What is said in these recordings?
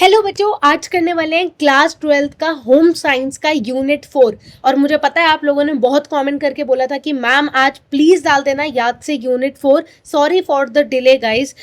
Hello बच्चों, आज करने वाले हैं क्लास 12th का होम साइंस का यूनिट 4। और मुझे पता है आप लोगों ने बहुत कमेंट करके बोला था कि मैम आज प्लीज डाल देना याद से unit 4। Sorry for the delay guys,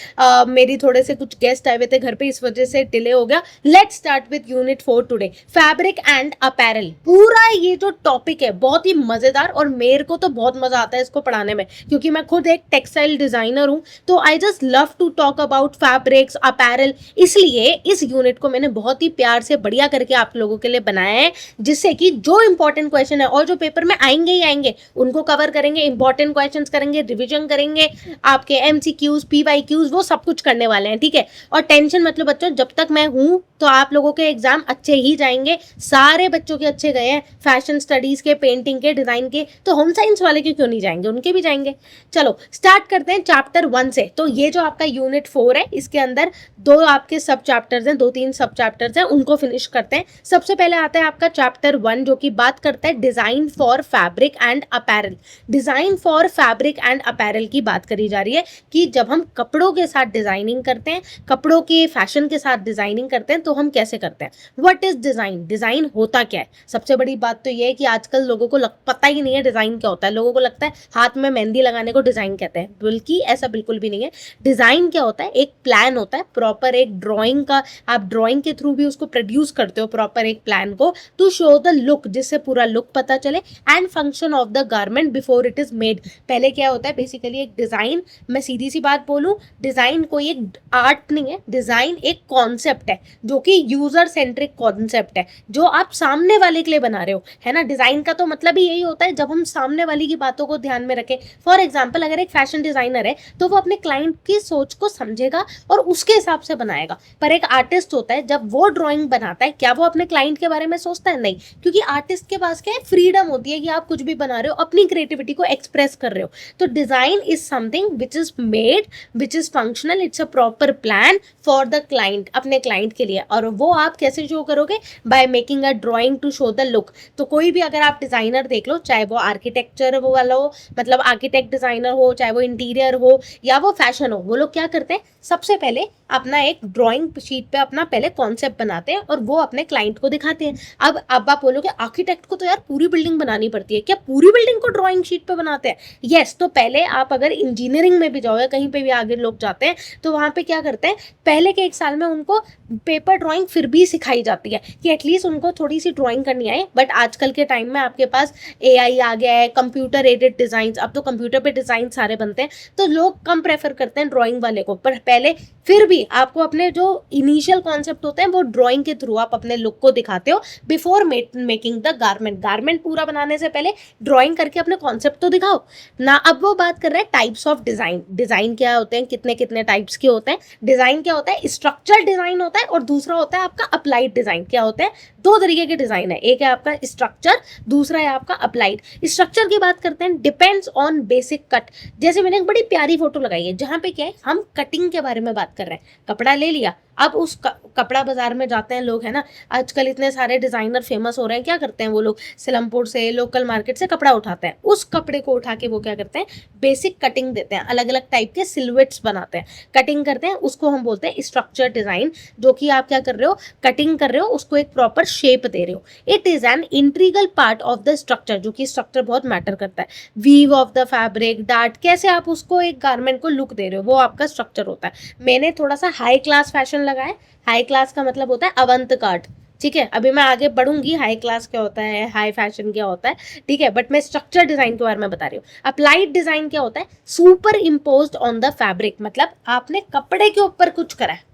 मेरी थोड़े से कुछ गेस्ट आए हुए थे घर पे, इस वजह से डिले हो गया। Let's start with unit 4 today, fabric and apparel. पूरा ये जो टॉपिक है बहुत ही मजेदार और मेरे को तो बहुत मजा आता है इसको पढ़ाने में, क्योंकि मैं खुद एक टेक्सटाइल डिजाइनर हूँ। तो I just love to talk about fabrics, apparel. इसलिए इस यूनिट को मैंने बहुत ही प्यार से बढ़िया करके आप लोगों के लिए बनाया है, जिससे कि जो इंपॉर्टेंट क्वेश्चन है और जो पेपर में आएंगे ही आएंगे उनको कवर करेंगे, इंपॉर्टेंट क्वेश्चंस करेंगे, रिवीजन करेंगे, आपके एमसीक्यूज, पीवाईक्यूज वो सब कुछ करने वाले हैं, ठीक है। और टेंशन मतलब बच्चों, जब तक मैं हूं तो आप लोगों के एग्जाम अच्छे ही जाएंगे। सारे बच्चों के अच्छे गए हैं, फैशन स्टडीज के, पेंटिंग के, डिजाइन के, तो होम साइंस वाले के क्यों नहीं जाएंगे, उनके भी जाएंगे। चलो स्टार्ट करते हैं चैप्टर 1 से। तो ये जो आपका यूनिट 4 है, इसके अंदर दो आपके सब चैप्टर्स हैं, 2-3 सब चैप्टर्स हैं, उनको फिनिश करते हैं। सबसे पहले आता है आपका चैप्टर 1, जो कि बात करता है design for fabric and apparel. Design for fabric and apparel की बात करी जा रही है कि जब हम कपड़ों के साथ डिजाइनिंग करते हैं, कपड़ों के फैशन के साथ डिजाइनिंग करते हैं, तो हम कैसे करते हैं। व्हाट इज डिजाइन, डिजाइन होता क्या है। सबसे बड़ी बात तो ये है कि आजकल लोगों को पता ही नहीं है डिजाइन क्या होता है। लोगों को लगता है हाथ में मेहंदी लगाने को डिजाइन कहते हैं, बल्कि ऐसा बिल्कुल भी नहीं है। डिजाइन क्या होता है, एक प्लान होता है प्रॉपर, एक ड्राइंग का, आप ड्राइंग के थ्रू भी उसको प्रोड्यूस करते हो प्रॉपर एक प्लान को, टू शो द लुक, जिससे पूरा लुक पता चले, and function of the garment before it is made. पहले क्या होता है बेसिकली एक डिजाइन, मैं सीधी सी बात बोलूं, डिजाइन कोई एक आर्ट नहीं है, डिजाइन एक कॉन्सेप्ट है, जो कि यूजर सेंट्रिक कॉन्सेप्ट है, जो आप सामने वाले के लिए बना रहे हो, है ना। डिजाइन का तो मतलब ही यही होता है जब हम सामने वाली की बातों को ध्यान में रखें। फॉर एग्जाम्पल, अगर एक फैशन डिजाइनर है तो वो अपने क्लाइंट की सोच को समझेगा और उसके हिसाब से बनाएगा। पर एक आर्टिस्ट होता है, जब वो ड्राइंग बनाता है, क्या वो अपने क्लाइंट के बारे में सोचता है? नहीं, क्योंकि आर्टिस्ट के पास क्या है, फ्रीडम होती है कि आप कुछ भी बना रहे हो, अपनी क्रिएटिविटी को एक्सप्रेस कर रहे हो। तो design is something which is made, which is functional, it's a proper plan for the client, अपने क्लाइंट के लिए। और वो आप कैसे शो करोगे? By making a drawing to show the look. तो कोई भी अगर आप डिजाइनर देख लो, चाहे वो आर्किटेक्चर वो वाला हो, मतलब आर्किटेक्ट डिजाइनर हो, चाहे वो इंटीरियर हो या वो फैशन हो, वो लोग क्या करते हैं, सबसे पहले अपना एक ड्राइंग शीट पे अपना पहले कॉन्सेप्ट बनाते हैं और वो अपने क्लाइंट को दिखाते हैं। अब आप बोलोगे आर्किटेक्ट को तो यार पूरी बिल्डिंग बनानी पड़ती है, क्या पूरी बिल्डिंग को ड्राइंग शीट पे बनाते हैं? यस। तो पहले आप अगर इंजीनियरिंग में भी जाओ या कहीं पे भी आगे लोग जाते हैं, तो वहां पे क्या करते हैं, पहले के 1 साल में उनको पेपर ड्राइंग फिर भी सिखाई जाती है कि एटलीस्ट उनको थोड़ी सी ड्राइंग करनी आए। बट आजकल के टाइम में आपके पास AI आ गया है, कंप्यूटर एडेड डिजाइन, अब तो कंप्यूटर पे डिजाइन सारे बनते हैं, तो लोग कम प्रेफर करते हैं ड्राइंग वाले को। पर पहले फिर भी आपको अपने जो इनिशियल कॉन्सेप्ट होते हैं वो ड्राइंग के थ्रू आप अपने लुक को दिखाते हो before making the garment. Garment पूरा बनाने से पहले ड्राइंग करके अपने कॉन्सेप्ट तो दिखाओ ना। अब वो बात कर रहे हैं टाइप्स ऑफ डिजाइन। डिजाइन क्या होते हैं, कितने कितने टाइप्स के होते हैं। डिजाइन क्या होता है, स्ट्रक्चरल डिजाइन होता है, और दूसरा होता है आपका अप्लाइड डिजाइन। क्या होता है, 2 तरीके के डिजाइन है, एक है आपका स्ट्रक्चर, दूसरा है आपका अप्लाइड। स्ट्रक्चर की बात करते हैं, डिपेंड्स ऑन बेसिक कट। जैसे मैंने एक बड़ी प्यारी फोटो लगाई है जहां पे क्या है, हम कटिंग के बारे में बात कर रहे हैं। कपड़ा ले लिया, अब उस कपड़ा बाजार में जाते हैं लोग, है ना। आजकल इतने सारे डिजाइनर फेमस हो रहे हैं, क्या करते हैं वो लोग, सिलमपुर से, लोकल मार्केट से कपड़ा उठाते हैं। उस कपड़े को उठा के वो क्या करते हैं, बेसिक कटिंग देते हैं, अलग अलग टाइप के सिलुएट्स बनाते हैं, कटिंग करते हैं, उसको हम बोलते हैं स्ट्रक्चर डिजाइन। जो कि आप क्या कर रहे हो, कटिंग कर रहे हो, उसको एक प्रॉपर शेप दे रहे हो। It is an integral part of the structure, जो कि स्ट्रक्चर बहुत मैटर करता है। Weave of the fabric, dart, कैसे आप उसको एक गारमेंट को लुक दे रहे हो, वो आपका स्ट्रक्चर होता है। मैंने थोड़ा सा हाई क्लास फैशन लगाए। हाई क्लास का मतलब होता है अवंत कार्ड, ठीक है। अभी मैं आगे बढ़ूंगी हाई क्लास क्या होता है, हाई फैशन क्या होता है, ठीक है। बट मैं स्ट्रक्चर डिजाइन के बारे में बता रही हूँ। अप्लाइड डिजाइन क्या होता है, super imposed on the fabric, मतलब आपने कपड़े के ऊपर कुछ करा है।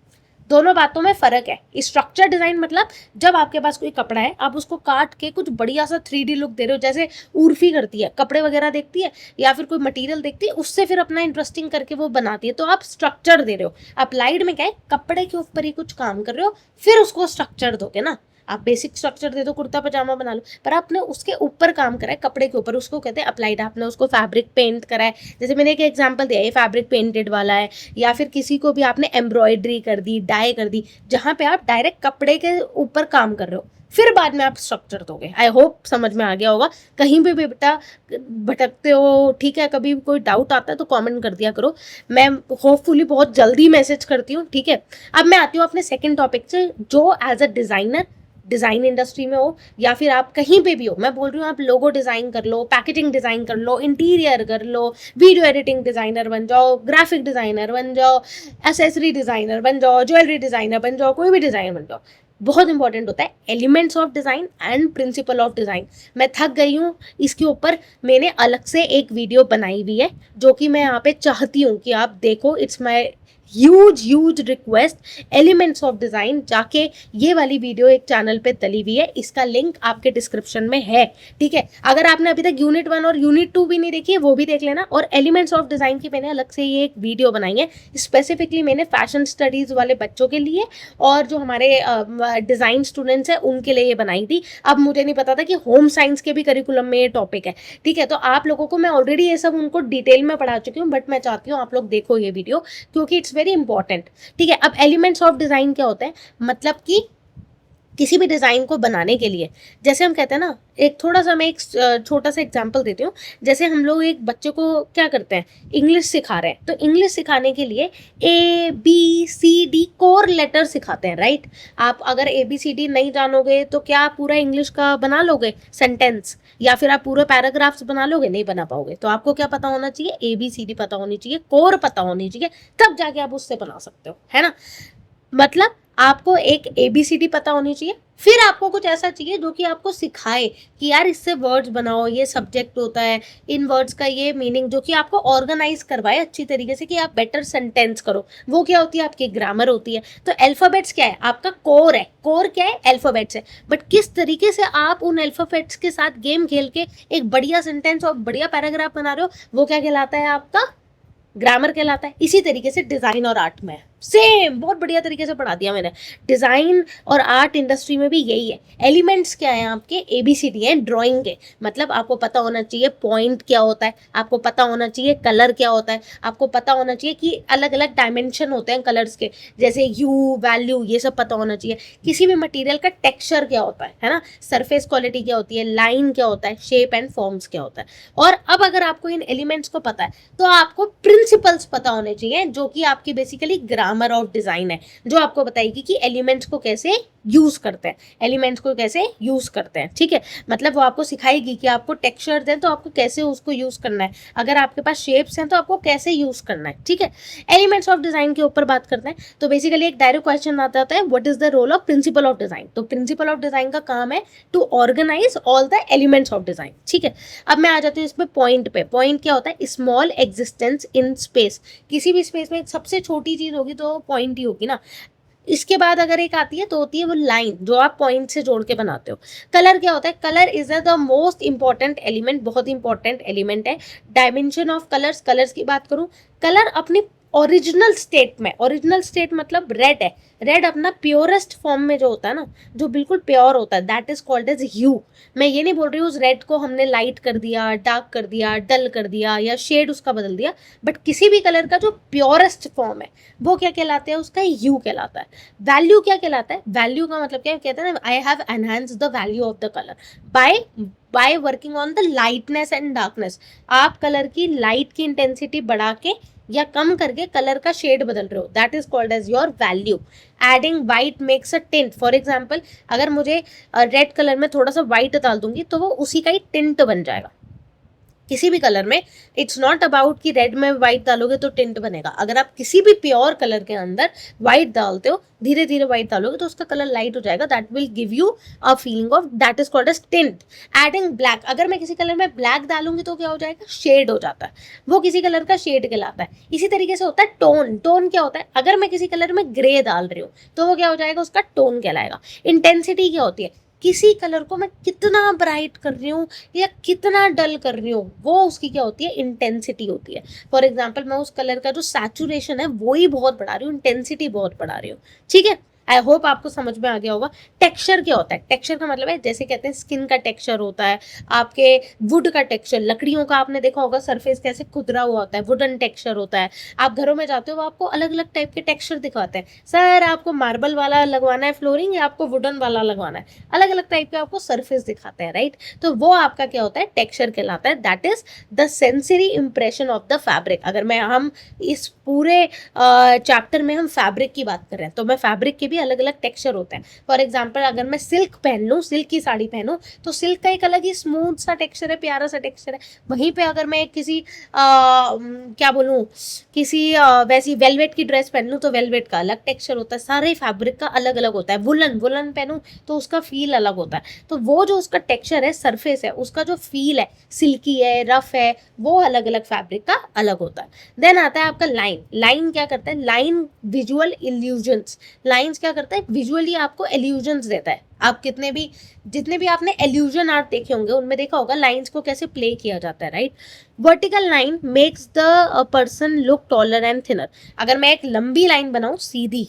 दोनों बातों में फर्क है। स्ट्रक्चर डिजाइन मतलब जब आपके पास कोई कपड़ा है, आप उसको काट के कुछ बढ़िया सा 3D लुक दे रहे हो, जैसे उर्फी करती है, कपड़े वगैरह देखती है या फिर कोई मटेरियल देखती है, उससे फिर अपना इंटरेस्टिंग करके वो बनाती है, तो आप स्ट्रक्चर दे रहे हो। अप्लाइड में क्या है, कपड़े के ऊपर ही कुछ काम कर रहे हो, फिर उसको स्ट्रक्चर दोगे ना। आप बेसिक स्ट्रक्चर दे दो, कुर्ता पजामा बना लो, पर आपने उसके ऊपर काम करा है, कपड़े के ऊपर, उसको कहते हैं अप्लाइड। आपने उसको फैब्रिक पेंट करा है, जैसे मैंने एक एग्जांपल दिया, ये फैब्रिक पेंटेड वाला है। या फिर किसी को भी आपने एम्ब्रॉयडरी कर दी, डाई कर दी, जहां पे आप डायरेक्ट कपड़े के ऊपर काम कर रहे हो, फिर बाद में आप स्ट्रक्चर दोगे। आई होप समझ में आ गया होगा। कहीं भी बेटा भटकते हो, ठीक है, कभी कोई डाउट आता है तो कमेंट कर दिया करो, मैं होपफुली बहुत जल्दी मैसेज करती हूँ, ठीक है। अब मैं आती हूँ अपने सेकंड टॉपिक से, जो as a designer, design industry में हो या फिर आप कहीं पे भी हो, मैं बोल रही हूँ आप लोगो डिज़ाइन कर लो, पैकेजिंग डिज़ाइन कर लो, इंटीरियर कर लो, वीडियो एडिटिंग डिज़ाइनर बन जाओ, ग्राफिक डिज़ाइनर बन जाओ, एसेसरी डिज़ाइनर बन जाओ, ज्वेलरी डिज़ाइनर बन जाओ, कोई भी डिज़ाइनर बन जाओ। बहुत इंपॉर्टेंट होता है elements of design and principle of design. मैं थक गई हूँ, इसके ऊपर मैंने अलग से एक वीडियो बनाई हुई है, जो कि मैं यहाँ पे चाहती हूँ कि आप देखो। It's my huge request, elements of design. जाके ये वाली वीडियो एक चैनल पे डली हुई है, इसका लिंक आपके डिस्क्रिप्शन में है, ठीक है। अगर आपने अभी तक यूनिट 1 और यूनिट 2 भी नहीं देखी है, वो भी देख लेना। और एलिमेंट्स ऑफ डिज़ाइन की मैंने अलग से ये एक वीडियो बनाई है, स्पेसिफिकली मैंने फैशन स्टडीज़ वाले बच्चों के लिए और जो हमारे डिज़ाइन स्टूडेंट्स हैं उनके लिए ये बनाई थी। अब मुझे नहीं पता था कि होम साइंस के भी करिकुलम में ये टॉपिक है, ठीक है। तो आप लोगों को मैं ऑलरेडी ये सब उनको डिटेल में पढ़ा चुकी हूँ, बट मैं चाहती हूँ आप लोग देखो ये वीडियो, क्योंकि इट्स वेरी इंपॉर्टेंट, ठीक है। अब एलिमेंट्स ऑफ डिज़ाइन क्या होता है, मतलब कि किसी भी डिज़ाइन को बनाने के लिए, जैसे हम कहते हैं ना, एक थोड़ा सा मैं एक छोटा सा एग्जांपल देती हूँ। जैसे हम लोग एक बच्चे को क्या करते हैं, इंग्लिश सिखा रहे हैं, तो इंग्लिश सिखाने के लिए ABCD कोर लेटर सिखाते हैं, राइट। आप अगर ABCD नहीं जानोगे तो क्या आप पूरा इंग्लिश का बना लोगे सेंटेंस, या फिर आप पूरा पैराग्राफ्स बना लोगे? नहीं बना पाओगे। तो आपको क्या पता होना चाहिए, ABCD पता होनी चाहिए, कोर पता होनी चाहिए, तब जाके आप उससे बना सकते हो, है ना। मतलब आपको एक ABCD पता होनी चाहिए, फिर आपको कुछ ऐसा चाहिए जो कि आपको सिखाए कि यार इससे वर्ड्स बनाओ, ये सब्जेक्ट होता है, इन वर्ड्स का ये मीनिंग, जो कि आपको ऑर्गेनाइज करवाए अच्छी तरीके से कि आप बेटर सेंटेंस करो। वो क्या होती है, आपकी ग्रामर होती है। तो अल्फाबेट्स क्या है, आपका कोर है। कोर क्या है, अल्फाबेट्स है। बट किस तरीके से आप उन अल्फाबेट्स के साथ गेम खेल के एक बढ़िया सेंटेंस और बढ़िया पैराग्राफ बना रहे हो, वो क्या कहलाता है, आपका ग्रामर कहलाता है। इसी तरीके से डिज़ाइन और आर्ट में सेम, बहुत बढ़िया तरीके से पढ़ा दिया मैंने। डिज़ाइन और आर्ट इंडस्ट्री में भी यही है। एलिमेंट्स क्या है आपके, ABCD हैं ड्राइंग के। मतलब आपको पता होना चाहिए पॉइंट क्या होता है, आपको पता होना चाहिए कलर क्या होता है, आपको पता होना चाहिए कि अलग अलग डायमेंशन होते हैं कलर्स के, जैसे ह्यू, वैल्यू, ये सब पता होना चाहिए। किसी भी मटेरियल का टेक्सचर क्या होता है ना, सरफेस क्वालिटी क्या होती है, लाइन क्या होता है, शेप एंड फॉर्म्स क्या होता है। और अब अगर आपको इन एलिमेंट्स को पता है तो आपको प्रिंसिपल्स पता होने चाहिए, जो कि आपकी बेसिकली ग्रामर ऑफ डिज़ाइन है, जो आपको बताएगी कि एलिमेंट्स को कैसे यूज करते हैं, एलिमेंट्स को कैसे यूज करते हैं, ठीक है। मतलब वो आपको सिखाएगी कि आपको टेक्सचर दें तो आपको कैसे उसको यूज करना है, अगर आपके पास शेप्स हैं तो आपको कैसे यूज करना है, ठीक है। एलिमेंट्स ऑफ डिजाइन के ऊपर बात करते हैं तो बेसिकली एक डायरेक्ट क्वेश्चन आता है, what is the role of principle of design. तो प्रिंसिपल ऑफ डिजाइन का काम है to organise all the elements of design, ठीक है। अब मैं आ जाती हूँ इसमें पॉइंट पे। पॉइंट क्या होता है, स्मॉल एग्जिस्टेंस इन स्पेस। किसी भी स्पेस में सबसे छोटी चीज होगी तो पॉइंट ही होगी ना। इसके बाद अगर एक आती है तो होती है वो लाइन, जो आप पॉइंट से जोड़ के बनाते हो। कलर क्या होता है, colour is the most important element, बहुत इंपॉर्टेंट एलिमेंट है। डायमेंशन ऑफ कलर्स, कलर्स की बात करूं, कलर अपनी ओरिजिनल स्टेट में, ओरिजिनल स्टेट मतलब रेड है, रेड अपना प्योरेस्ट फॉर्म में जो होता है ना, जो बिल्कुल प्योर होता है, दैट इज कॉल्ड एज ह्यू। मैं ये नहीं बोल रही हूँ उस रेड को हमने लाइट कर दिया, डार्क कर दिया, डल कर दिया या शेड उसका बदल दिया, बट किसी भी कलर का जो प्योरेस्ट फॉर्म है वो क्या कहलाता है, उसका ह्यू कहलाता है। वैल्यू क्या कहलाता है, वैल्यू का मतलब क्या कहते हैं ना, I have enhanced the value of the colour by working on the lightness and darkness. आप कलर की लाइट की इंटेंसिटी बढ़ा के या कम करके कलर का शेड बदल रहे हो, that is called as your value. Adding white makes a tint. For example, अगर मुझे रेड कलर में थोड़ा सा वाइट डाल दूंगी तो वो उसी का ही टिंट बन जाएगा। किसी भी कलर में इट्स नॉट अबाउट कि रेड में व्हाइट डालोगे तो टिंट बनेगा। अगर आप किसी भी प्योर कलर के अंदर व्हाइट डालते हो, धीरे धीरे व्हाइट डालोगे तो उसका कलर लाइट हो जाएगा, that will give you a feeling of, that is called as tint. Adding black, अगर मैं किसी कलर में ब्लैक डालूंगी तो क्या हो जाएगा, शेड हो जाता है, वो किसी कलर का शेड कहलाता है। इसी तरीके से होता है टोन। टोन क्या होता है, अगर मैं किसी कलर में ग्रे डाल रही हूँ तो वो क्या हो जाएगा, उसका टोन कहलाएगा। इंटेंसिटी क्या होती है, किसी कलर को मैं कितना ब्राइट कर रही हूँ या कितना डल कर रही हूँ, वो उसकी क्या होती है, इंटेंसिटी होती है। फॉर एग्जाम्पल, मैं उस कलर का जो सैचुरेशन है वो ही बहुत बढ़ा रही हूँ, इंटेंसिटी बहुत बढ़ा रही हूँ, ठीक है। आई होप आपको समझ में आ गया होगा। टेक्सचर क्या होता है? टेक्सचर का मतलब है, जैसे कहते हैं स्किन का टेक्सचर होता है, आपके वुड का टेक्सचर, लकड़ियों का आपने देखा होगा सरफेस कैसे खुदरा हुआ होता है, वुडन टेक्सचर होता है। आप घरों में जाते हो वो आपको अलग अलग टाइप के टेक्सचर दिखाते हैं, सर आपको मार्बल वाला लगवाना है फ्लोरिंग या आपको वुडन वाला लगवाना है, अलग अलग टाइप के आपको सरफेस दिखाते हैं, राइट। तो वो आपका क्या होता है? टेक्सचर कहलाता है। That is the sensory impression of the fabric. अगर मैं हम इस पूरे चैप्टर में हम फैब्रिक की बात कर रहे हैं, तो मैं फैब्रिक के भी अलग अलग टेक्सचर होते हैं। फॉर एग्जाम्पल अगर मैं सिल्क पहन लूँ, सिल्क की साड़ी पहनूँ, तो सिल्क का एक अलग ही स्मूथ सा टेक्सचर है, प्यारा सा टेक्सचर है। वहीं पे अगर मैं किसी क्या बोलूँ, किसी वैसी वेलवेट की ड्रेस पहन लूँ, तो वेलवेट का अलग टेक्सचर होता है। सारे फैब्रिक का अलग अलग होता है। वुलन वुलन पहनूँ तो उसका फील अलग होता है। तो वो जो उसका टेक्सचर है, सरफेस है, उसका जो फील है, सिल्की है, रफ है, वो अलग अलग फैब्रिक का अलग होता है। देन आता है आपका लाइन। लाइन क्या करता है? Line visual illusions. लाइन्स क्या करता है? विजुअली आपको इल्यूजन्स देता है। आप जितने भी आपने इल्यूजन आर्ट देखे होंगे, उनमें देखा होगा लाइंस को कैसे प्ले किया जाता है, right. Vertical line makes the person look taller and thinner. अगर मैं एक लंबी लाइन बनाऊं, सीधी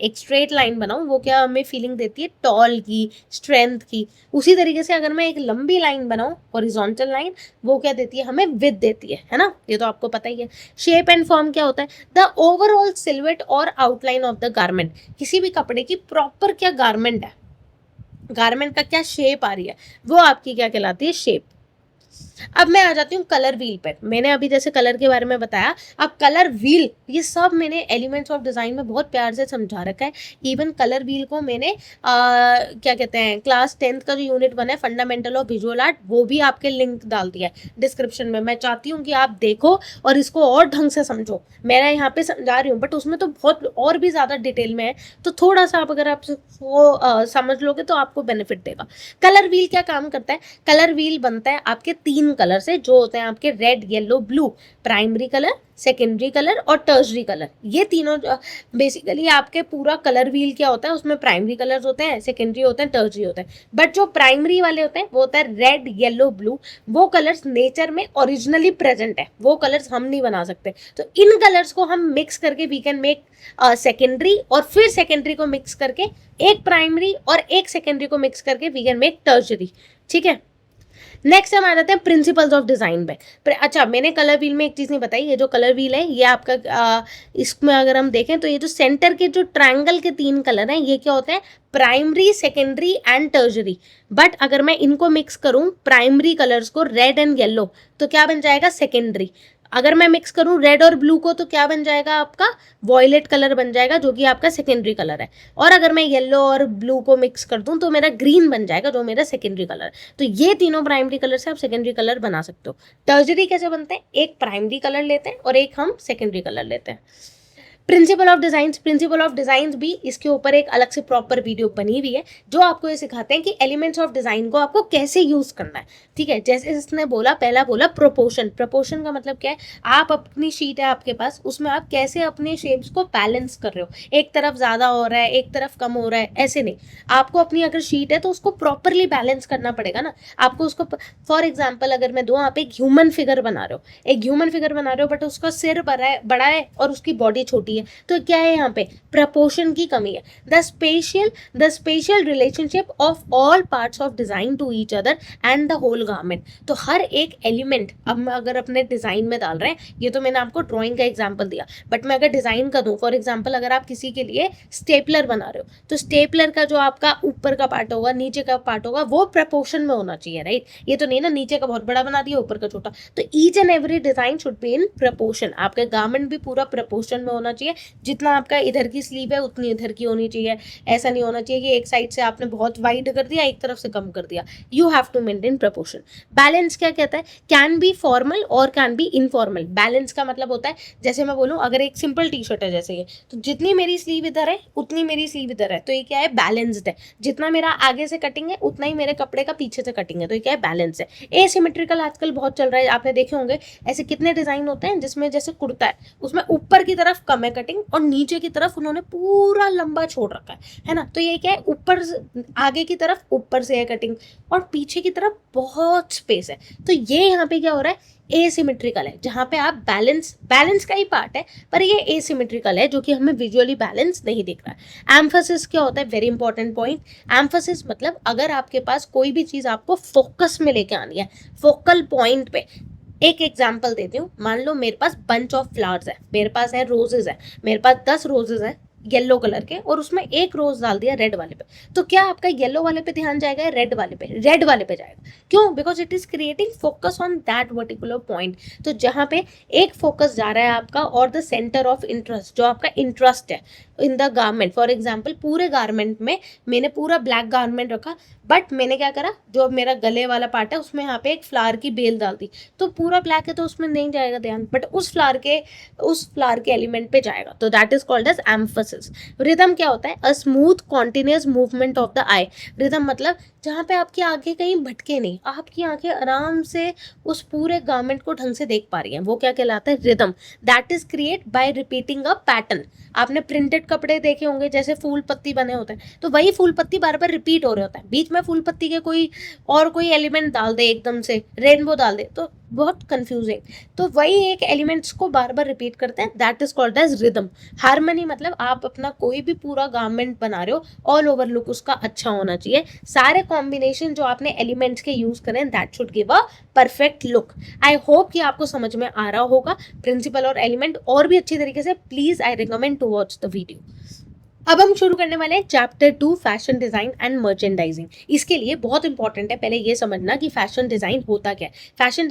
एक स्ट्रेट लाइन बनाऊं, वो क्या हमें फीलिंग देती है? टॉल की, स्ट्रेंथ की। उसी तरीके से अगर मैं एक लंबी लाइन बनाऊं, हॉरिजॉन्टल लाइन, वो क्या देती है? हमें विड्थ देती है ना। ये तो आपको पता ही है। शेप एंड फॉर्म क्या होता है? द ओवरऑल सिल्हूएट और आउटलाइन ऑफ द गारमेंट। किसी भी कपड़े की प्रॉपर क्या गारमेंट है, गारमेंट का क्या शेप आ रही है, वो आपकी क्या कहलाती है? शेप। अब मैं आ जाती हूँ कलर व्हील पर। मैंने अभी जैसे कलर के बारे में बताया, अब कलर व्हील, ये सब मैंने एलिमेंट्स ऑफ डिजाइन में बहुत प्यार से समझा रखा है। इवन कलर व्हील को मैंने क्या कहते हैं, क्लास 10th का जो यूनिट 1 है, फंडामेंटल ऑफ विजुअल आर्ट, वो भी आपके लिंक डाल दिया है डिस्क्रिप्शन में। मैं चाहती हूँ कि आप देखो और इसको और ढंग से समझो। मैं यहाँ पे समझा रही हूँ, बट उसमें तो बहुत और भी ज्यादा डिटेल में है, तो थोड़ा सा आप अगर आप वो समझ लोगे तो आपको बेनिफिट देगा। कलर व्हील क्या काम करता है? कलर व्हील बनता है आपके 3 कलर से, जो होते हैं आपके red, yellow, blue. Primary colour, secondary colour और टर्शरी कलर। ये तीनों बेसिकली आपके पूरा कलर व्हील क्या होता है, उसमें प्राइमरी कलर्स होते हैं, सेकेंडरी होते हैं, टर्शरी होते हैं। बट जो प्राइमरी वाले होते हैं वो होता है रेड, येलो, ब्लू। वो कलर्स नेचर में ओरिजिनली प्रेजेंट है, वो कलर्स हम नहीं बना सकते। तो इन कलर्स को हम मिक्स करके वी कैन मेक सेकेंडरी, और फिर सेकेंडरी को मिक्स करके एक प्राइमरी और एक सेकेंडरी को मिक्स करके वी कैन मेक टर्शरी। ठीक है। नेक्स्ट हम आ जाते हैं प्रिंसिपल्स ऑफ डिजाइन पे। अच्छा, मैंने कलर व्हील में एक चीज नहीं बताई। ये जो कलर व्हील है, ये आपका इसमें अगर हम देखें तो ये जो सेंटर के जो ट्रायंगल के 3 कलर हैं, ये क्या होते हैं? Primary, secondary and tertiary. But अगर मैं इनको मिक्स करूं, प्राइमरी कलर्स को, रेड एंड येलो, तो क्या बन जाएगा? सेकेंडरी। अगर मैं मिक्स करूं रेड और ब्लू को, तो क्या बन जाएगा? आपका वॉयलेट कलर बन जाएगा, जो कि आपका सेकेंडरी कलर है। और अगर मैं येलो और ब्लू को मिक्स कर दूं, तो मेरा ग्रीन बन जाएगा, जो मेरा सेकेंडरी कलर है। तो ये तीनों प्राइमरी कलर से आप सेकेंडरी कलर बना सकते हो। टर्शरी कैसे बनते हैं? एक प्राइमरी कलर लेते हैं और एक हम सेकेंडरी कलर लेते हैं। Principle of designs. Principle of designs भी, इसके ऊपर एक अलग से प्रॉपर वीडियो बनी हुई है, जो आपको ये सिखाते हैं कि एलिमेंट्स ऑफ डिजाइन को आपको कैसे यूज करना है। ठीक है। जैसे इसने बोला, पहला बोला प्रोपोर्शन। प्रोपोर्शन का मतलब क्या है? आप अपनी शीट है आपके पास, उसमें आप कैसे अपने शेप्स को बैलेंस कर रहे हो। एक तरफ ज्यादा हो रहा है, एक तरफ कम हो रहा है, ऐसे नहीं। आपको अपनी अगर शीट है तो उसको प्रॉपरली बैलेंस करना पड़ेगा ना आपको। उसको फॉर एग्जाम्पल अगर मैं दूं, आप एक ह्यूमन फिगर बना रहे हो, एक ह्यूमन फिगर बना रहे हो, बट उसका सिर बड़ा है और उसकी बॉडी छोटी है, तो क्या है? यहाँ पे प्रपोर्शन की कमी है। The spatial relationship of all parts of design to each other and the whole garment. तो हर एक एलिमेंट अब अगर अपने डिजाइन में डाल रहे हैं, ये तो मैंने आपको ड्राइंग का एग्जांपल दिया, बट मैं अगर डिजाइन का दूं, फॉर एग्जांपल अगर आप किसी के लिए स्टेपलर बना रहे हो, तो स्टेपलर का जो आपका ऊपर का पार्ट होगा, नीचे का पार्ट होगा, वो प्रपोर्शन में होना चाहिए, राइट। ये तो नहीं ना नीचे का बहुत बड़ा बना दिया, ऊपर का छोटा। तो each and every design should be in proportion. आपका गारमेंट भी पूरा प्रपोर्शन में होना चाहिए। जितना आपका इधर की स्लीव है, उतनी इधर की होनी चाहिए। ऐसा नहीं होना चाहिए कि एक साइड से आपने बहुत वाइड कर दिया, एक तरफ से कम कर दिया। You have to maintain proportion. Balance क्या कहता है? कैन बी फॉर्मल और कैन बी इनफॉर्मल। बैलेंस का मतलब होता है, जैसे मैं बोलूँ, अगर एक सिंपल टी शर्ट है जैसे ये, तो जितनी मेरी स्लीव इधर है उतनी मेरी स्लीव इधर है, तो ये क्या है? बैलेंस्ड है। जितना मेरा आगे से कटिंग है उतना ही मेरे कपड़े का पीछे से कटिंग है, तो ये क्या है? बैलेंस है। एसिमेट्रिकल आजकल बहुत चल रहा है, आपने देखे होंगे ऐसे कितने डिजाइन होते हैं जिसमें जैसे कुर्ता है, उसमें ऊपर की तरफ कम है कटिंग और नीचे की तरफ उन्होंने पूरा लंबा छोड़ रखा है ना। तो ये क्या है? ऊपर आगे की तरफ ऊपर से है कटिंग और पीछे की तरफ बहुत स्पेस है। तो ये यहाँ पे क्या हो रहा है? एसिमेट्रिकल है, जहाँ पे आप बैलेंस का ही पार्ट है पर ये एसिमेट्रिकल है, जो कि हमें विजुअली बैलेंस नहीं दिख रहा है। एम्फोसिस क्या होता है, वेरी इंपॉर्टेंट पॉइंट। एम्फोसिस मतलब अगर आपके पास कोई भी चीज़ आपको फोकस में लेके आनी है, फोकल पॉइंट पे। एक एग्जाम्पल देती हूँ, मान लो मेरे पास बंच ऑफ फ्लावर्स है, मेरे पास है रोजेज है, मेरे पास 10 रोजेज है येलो कलर के, और उसमें एक रोज डाल दिया रेड वाले पे, तो क्या आपका येलो वाले पे ध्यान जाएगा या रेड वाले पे? रेड वाले पे जाएगा। क्यों? Because it is creating focus on that particular point. तो जहाँ पे एक फोकस जा रहा है आपका, और द सेंटर ऑफ इंटरेस्ट जो आपका इंटरेस्ट है in the garment, for example पूरे गारमेंट में मैंने पूरा ब्लैक गारमेंट रखा, बट मैंने क्या करा, जो मेरा गले वाला पार्ट है उसमें यहाँ पे एक फ्लावर की बेल डाल दी, तो पूरा ब्लैक है तो उसमें नहीं जाएगा ध्यान, बट उस फ्लावर के एलिमेंट पे जाएगा। तो that is called as emphasis. Rhythm क्या होता है? A smooth continuous movement of the eye. Rhythm मतलब जहाँ पे आपकी आंखें कहीं भटके नहीं, आपकी आंखें आराम से उस पूरे गारमेंट को ढंग से देख पा रही हैं, वो क्या कहलाता है? Rhythm. That is create bye repeating a pattern. आपने प्रिंटेड कपड़े देखे होंगे, जैसे फूल पत्ती बने होते हैं, तो वही फूल पत्ती बार बार रिपीट हो रहे होता है, बीच में फूल पत्ती के कोई एलिमेंट डाल दे, एकदम से रेनबो डाल दे तो बहुत कंफ्यूजिंग। तो वही एक एलिमेंट्स को बार बार रिपीट करते हैं, that is called as rhythm. Harmony मतलब आप अपना कोई भी पूरा गारमेंट बना रहे हो, ऑल ओवर लुक उसका अच्छा होना चाहिए, सारे कॉम्बिनेशन जो आपने एलिमेंट्स के यूज करें, that should give a perfect look. I hope कि आपको समझ में आ रहा होगा प्रिंसिपल और एलिमेंट और भी अच्छी तरीके से। Please I recommend to watch the video. अब हम शुरू करने वाले हैं chapter 2, fashion design and merchandising. इसके लिए बहुत इंपॉर्टेंट है पहले ये समझना कि फैशन डिजाइन होता क्या है। Fashion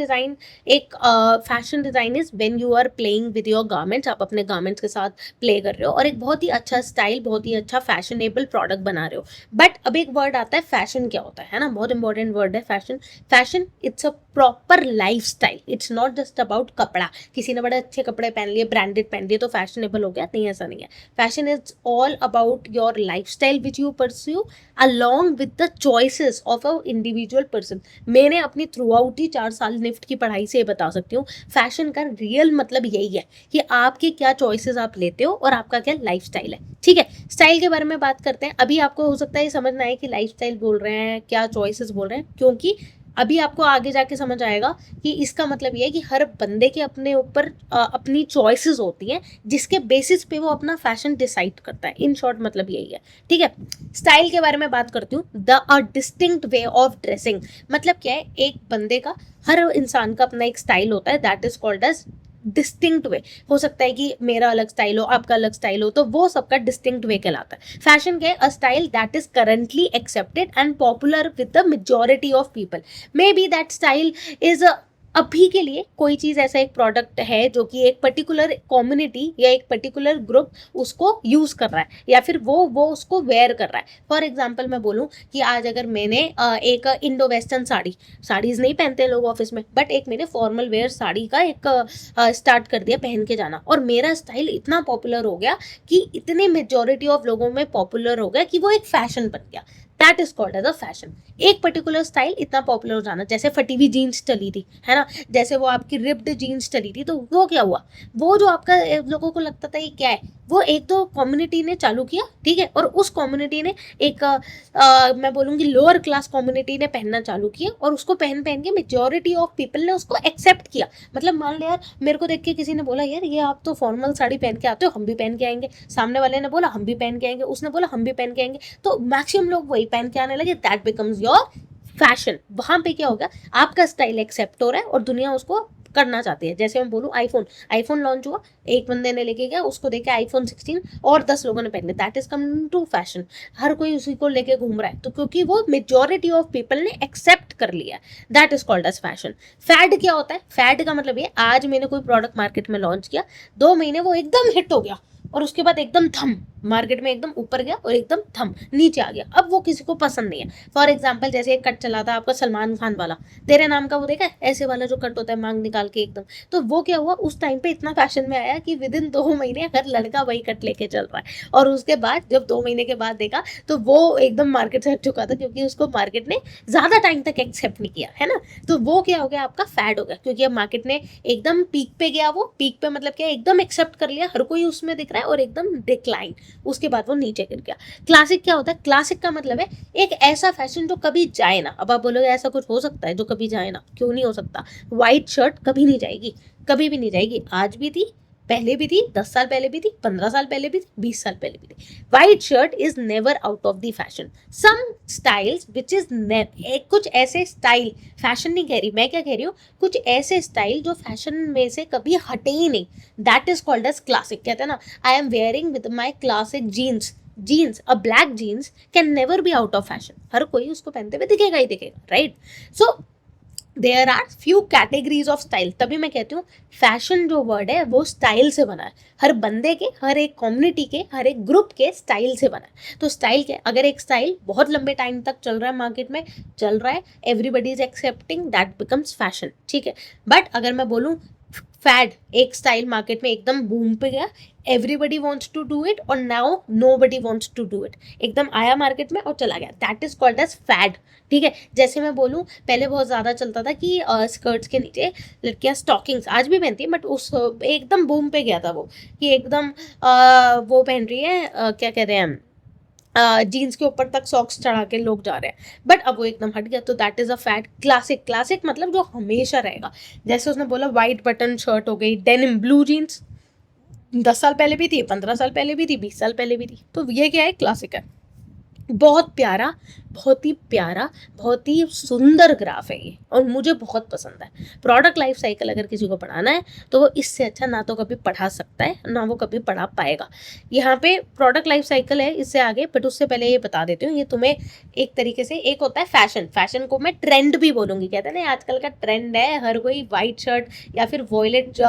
design is when you are playing with your garments, आप अपने गारमेंट्स के साथ प्ले कर रहे हो और एक बहुत ही अच्छा स्टाइल, बहुत ही अच्छा फैशनेबल प्रोडक्ट बना रहे हो। बट अब एक वर्ड आता है फैशन, क्या होता है ना, बहुत इंपॉर्टेंट वर्ड है fashion. Fashion it's a proper life style, it's not just about कपड़ा। किसी ने बड़े अच्छे कपड़े पहन लिए, ब्रांडेड पहन लिए तो फैशनेबल हो गया, नहीं, ऐसा नहीं है। Fashion is all about your lifestyle which you pursue along with the choices of a individual person। मैंने अपनी थ्रू आउट ही 4 साल निफ्ट की पढ़ाई से बता सकती हूँ, फैशन का रियल मतलब यही है कि आपके क्या चॉइसेस आप लेते हो और आपका क्या लाइफस्टाइल है। ठीक है, स्टाइल के बारे में बात करते हैं। अभी आपको हो सकता है ये समझना है कि लाइफस्टाइल बोल रहे हैं, क्या चॉइसेस बोल रहे हैं, क्योंकि अभी आपको आगे जाके समझ आएगा कि इसका मतलब ये है कि हर बंदे के अपने ऊपर अपनी चॉइसेस होती हैं, जिसके बेसिस पे वो अपना फैशन डिसाइड करता है। इन शॉर्ट मतलब यही है। ठीक है, स्टाइल के बारे में बात करती हूँ। The distinct way of dressing मतलब क्या है? एक बंदे का, हर इंसान का अपना एक स्टाइल होता है, that is called as distinct way. हो सकता है कि मेरा अलग स्टाइल हो, आपका अलग स्टाइल हो, तो वो सबका डिस्टिंक्ट वे कहलाता है। फैशन क्या है? A style that is currently accepted and popular with the majority of people. May be that style is अभी के लिए कोई चीज़, ऐसा एक प्रोडक्ट है जो कि एक पर्टिकुलर कम्युनिटी या एक पर्टिकुलर ग्रुप उसको यूज़ कर रहा है, या फिर वो उसको वेयर कर रहा है। फॉर एग्जांपल मैं बोलूँ कि आज अगर मैंने एक इंडो वेस्टर्न साड़ीज़ नहीं पहनते लोग ऑफिस में, बट एक मैंने फॉर्मल वेयर साड़ी का एक स्टार्ट कर दिया पहन के जाना, और मेरा स्टाइल इतना पॉपुलर हो गया कि इतने मेजॉरिटी ऑफ लोगों में पॉपुलर हो गया कि वो एक फैशन बन गया, that is called as a fashion. एक पर्टिकुलर स्टाइल इतना पॉपुलर हो जाना, जैसे फटी हुई जीन्स चली थी, है ना, जैसे वो आपकी रिप्ड जीन्स चली थी, तो वो क्या हुआ, वो जो आपका लोगों को लगता था ये क्या है, वो एक तो कम्युनिटी ने चालू किया, ठीक है, और उस कम्युनिटी ने एक मैं बोलूँगी लोअर क्लास कम्युनिटी ने पहनना चालू किया, और उसको पहन के मेजॉरिटी ऑफ पीपल ने उसको एक्सेप्ट किया। मतलब मान लो यार, मेरे को देख के किसी ने बोला यार ये आप तो फॉर्मल साड़ी पहन के आते हो, हम भी पहन के आएंगे, सामने वाले ने बोला हम भी पहन के आएंगे, उसने बोला हम भी पहन के आएंगे, तो मैक्सिमम लोग वही पहन के आने लगे, दैट बिकम्स योर फैशन। वहां पे क्या होगा, आपका स्टाइल एक्सेप्ट हो रहा है और दुनिया उसको करना चाहती है। जैसे मैं बोलूँ आईफोन लॉन्च हुआ, एक बंदे ने लेके गया, उसको देखे आईफोन 16 और 10 लोगों ने पहन लिया, that is coming to fashion. हर कोई उसी को लेके घूम रहा है, तो क्योंकि वो मेजॉरिटी ऑफ पीपल ने एक्सेप्ट कर लिया, that is called as fashion. Fad क्या होता है? फैड का मतलब ये, आज मैंने कोई प्रोडक्ट मार्केट में लॉन्च किया, 2 महीने वो एकदम हिट हो गया, और उसके बाद एकदम थम, मार्केट में एकदम ऊपर गया और एकदम थम नीचे आ गया, अब वो किसी को पसंद नहीं है। फॉर एग्जाम्पल जैसे एक कट चला था आपका सलमान खान वाला, तेरे नाम का, वो देखा है ऐसे वाला जो कट होता है मांग निकाल के एकदम, तो वो क्या हुआ, उस टाइम पे इतना फैशन में आया कि विद इन 2 महीने हर लड़का वही कट लेके चल रहा है, और उसके बाद जब 2 महीने के बाद देखा तो वो एकदम मार्केट से हट चुका था, क्योंकि उसको मार्केट ने ज्यादा टाइम तक एक्सेप्ट नहीं किया, है ना। तो वो क्या हो गया, आपका फैड हो गया, क्योंकि अब मार्केट ने एकदम पीक पे गया, वो पीक पे मतलब क्या, एकदम एक्सेप्ट कर लिया, हर कोई उसमें दिख रहा है, रहा है और एकदम डिक्लाइन, उसके बाद वो नीचे गिर गया। क्लासिक क्या होता है? क्लासिक का मतलब है एक ऐसा फैशन जो कभी जाए ना। अब आप बोलोगे ऐसा कुछ हो सकता है जो कभी जाए ना? क्यों नहीं हो सकता? व्हाइट शर्ट कभी नहीं जाएगी, कभी भी नहीं जाएगी। आज भी थी, पहले भी थी, 10 साल पहले भी थी, 15 साल पहले भी थी, 20 साल पहले भी थी। White shirt is never out of the fashion. Some styles which is कुछ ऐसे स्टाइल, फैशन नहीं कह रही मैं, क्या कह रही हूँ, कुछ ऐसे स्टाइल जो फैशन में से कभी हटे ही नहीं, that is called as classic. कहते हैं ना, I am wearing with my classic jeans. Jeans, a black jeans can never be out of fashion. हर कोई उसको पहनते हुए दिखेगा ही दिखेगा, right? So there are few categories of style. तभी मैं कहती हूँ फैशन जो वर्ड है वो स्टाइल से बना है, हर बंदे के, हर एक कम्युनिटी के, हर एक ग्रुप के स्टाइल से बना है। तो स्टाइल क्या? अगर एक स्टाइल बहुत लंबे टाइम तक चल रहा है, मार्केट में चल रहा है, everybody is accepting, that becomes fashion, ठीक है। बट अगर मैं बोलूँ फैड, एक स्टाइल मार्केट में एकदम बूम पे गया, everybody wants to do it और now nobody wants to do it, एकदम आया मार्केट में और चला गया, that is called as fad, ठीक है। जैसे मैं बोलूँ पहले बहुत ज़्यादा चलता था कि स्कर्ट्स के नीचे लड़कियां स्टॉकिंग्स, आज भी पहनती है, बट उस एकदम बूम पे गया था वो, कि एकदम वो पहन रही है, क्या कहते हैं, जीन्स के ऊपर तक सॉक्स चढ़ा के लोग जा रहे हैं, बट अब वो एकदम हट गया, तो that is a fad. Classic, classic मतलब जो हमेशा रहेगा। जैसे उसने बोला व्हाइट बटन शर्ट हो गई, डेनिम ब्लू जीन्स 10 साल पहले भी थी, 15 साल पहले भी थी, 20 साल पहले भी थी, तो ये क्या है? क्लासिक है। बहुत प्यारा, बहुत ही प्यारा, बहुत ही सुंदर ग्राफ है ये, और मुझे बहुत पसंद है। प्रोडक्ट लाइफ साइकिल अगर किसी को पढ़ाना है तो वो इससे अच्छा ना तो कभी पढ़ा सकता है, ना वो कभी पढ़ा पाएगा। यहाँ पे प्रोडक्ट लाइफ साइकिल है इससे आगे, बट उससे पहले ये बता देती हूँ, ये तुम्हें एक तरीके से, एक होता है फैशन, फैशन को मैं ट्रेंड भी बोलूँगी। कहते हैं ना आजकल का ट्रेंड है, हर कोई वाइट शर्ट या फिर वॉयलेट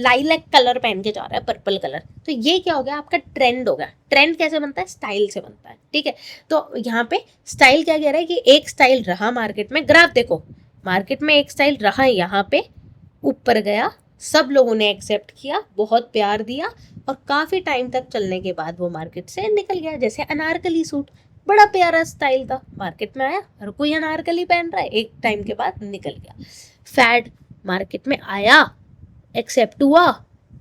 लाइलैक कलर पहन के जा रहा है, पर्पल कलर, तो ये क्या हो गया? आपका ट्रेंड हो गया। ट्रेंड कैसे बनता है? स्टाइल से बनता है, ठीक है। तो यहाँ पे स्टाइल क्या कह रहा है कि एक स्टाइल रहा मार्केट में, ग्राफ देखो, मार्केट में एक स्टाइल रहा, यहाँ पे ऊपर गया, सब लोगों ने एक्सेप्ट किया, बहुत प्यार दिया, और काफ़ी टाइम तक चलने के बाद वो मार्केट से निकल गया। जैसे अनारकली सूट, बड़ा प्यारा स्टाइल था, मार्केट में आया, हर कोई अनारकली पहन रहा है, एक टाइम के बाद निकल गया। फैड मार्केट में आया, एक्सेप्ट हुआ,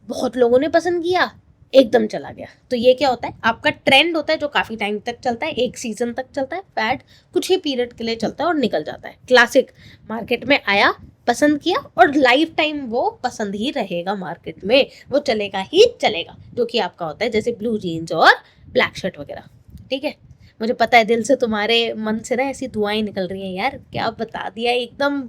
बहुत लोगों ने पसंद किया, एकदम चला गया। तो ये क्या होता है? आपका ट्रेंड होता है जो काफ़ी टाइम तक चलता है, एक सीजन तक चलता है। फैड कुछ ही पीरियड के लिए चलता है और निकल जाता है। क्लासिक मार्केट में आया, पसंद किया, और लाइफ टाइम वो पसंद ही रहेगा, मार्केट में वो चलेगा ही चलेगा, जो कि आपका होता है जैसे ब्लू जीन्स और ब्लैक शर्ट वगैरह, ठीक है। मुझे पता है दिल से तुम्हारे मन से ना ऐसी दुआएं निकल रही हैं, यार क्या बता दिया, एकदम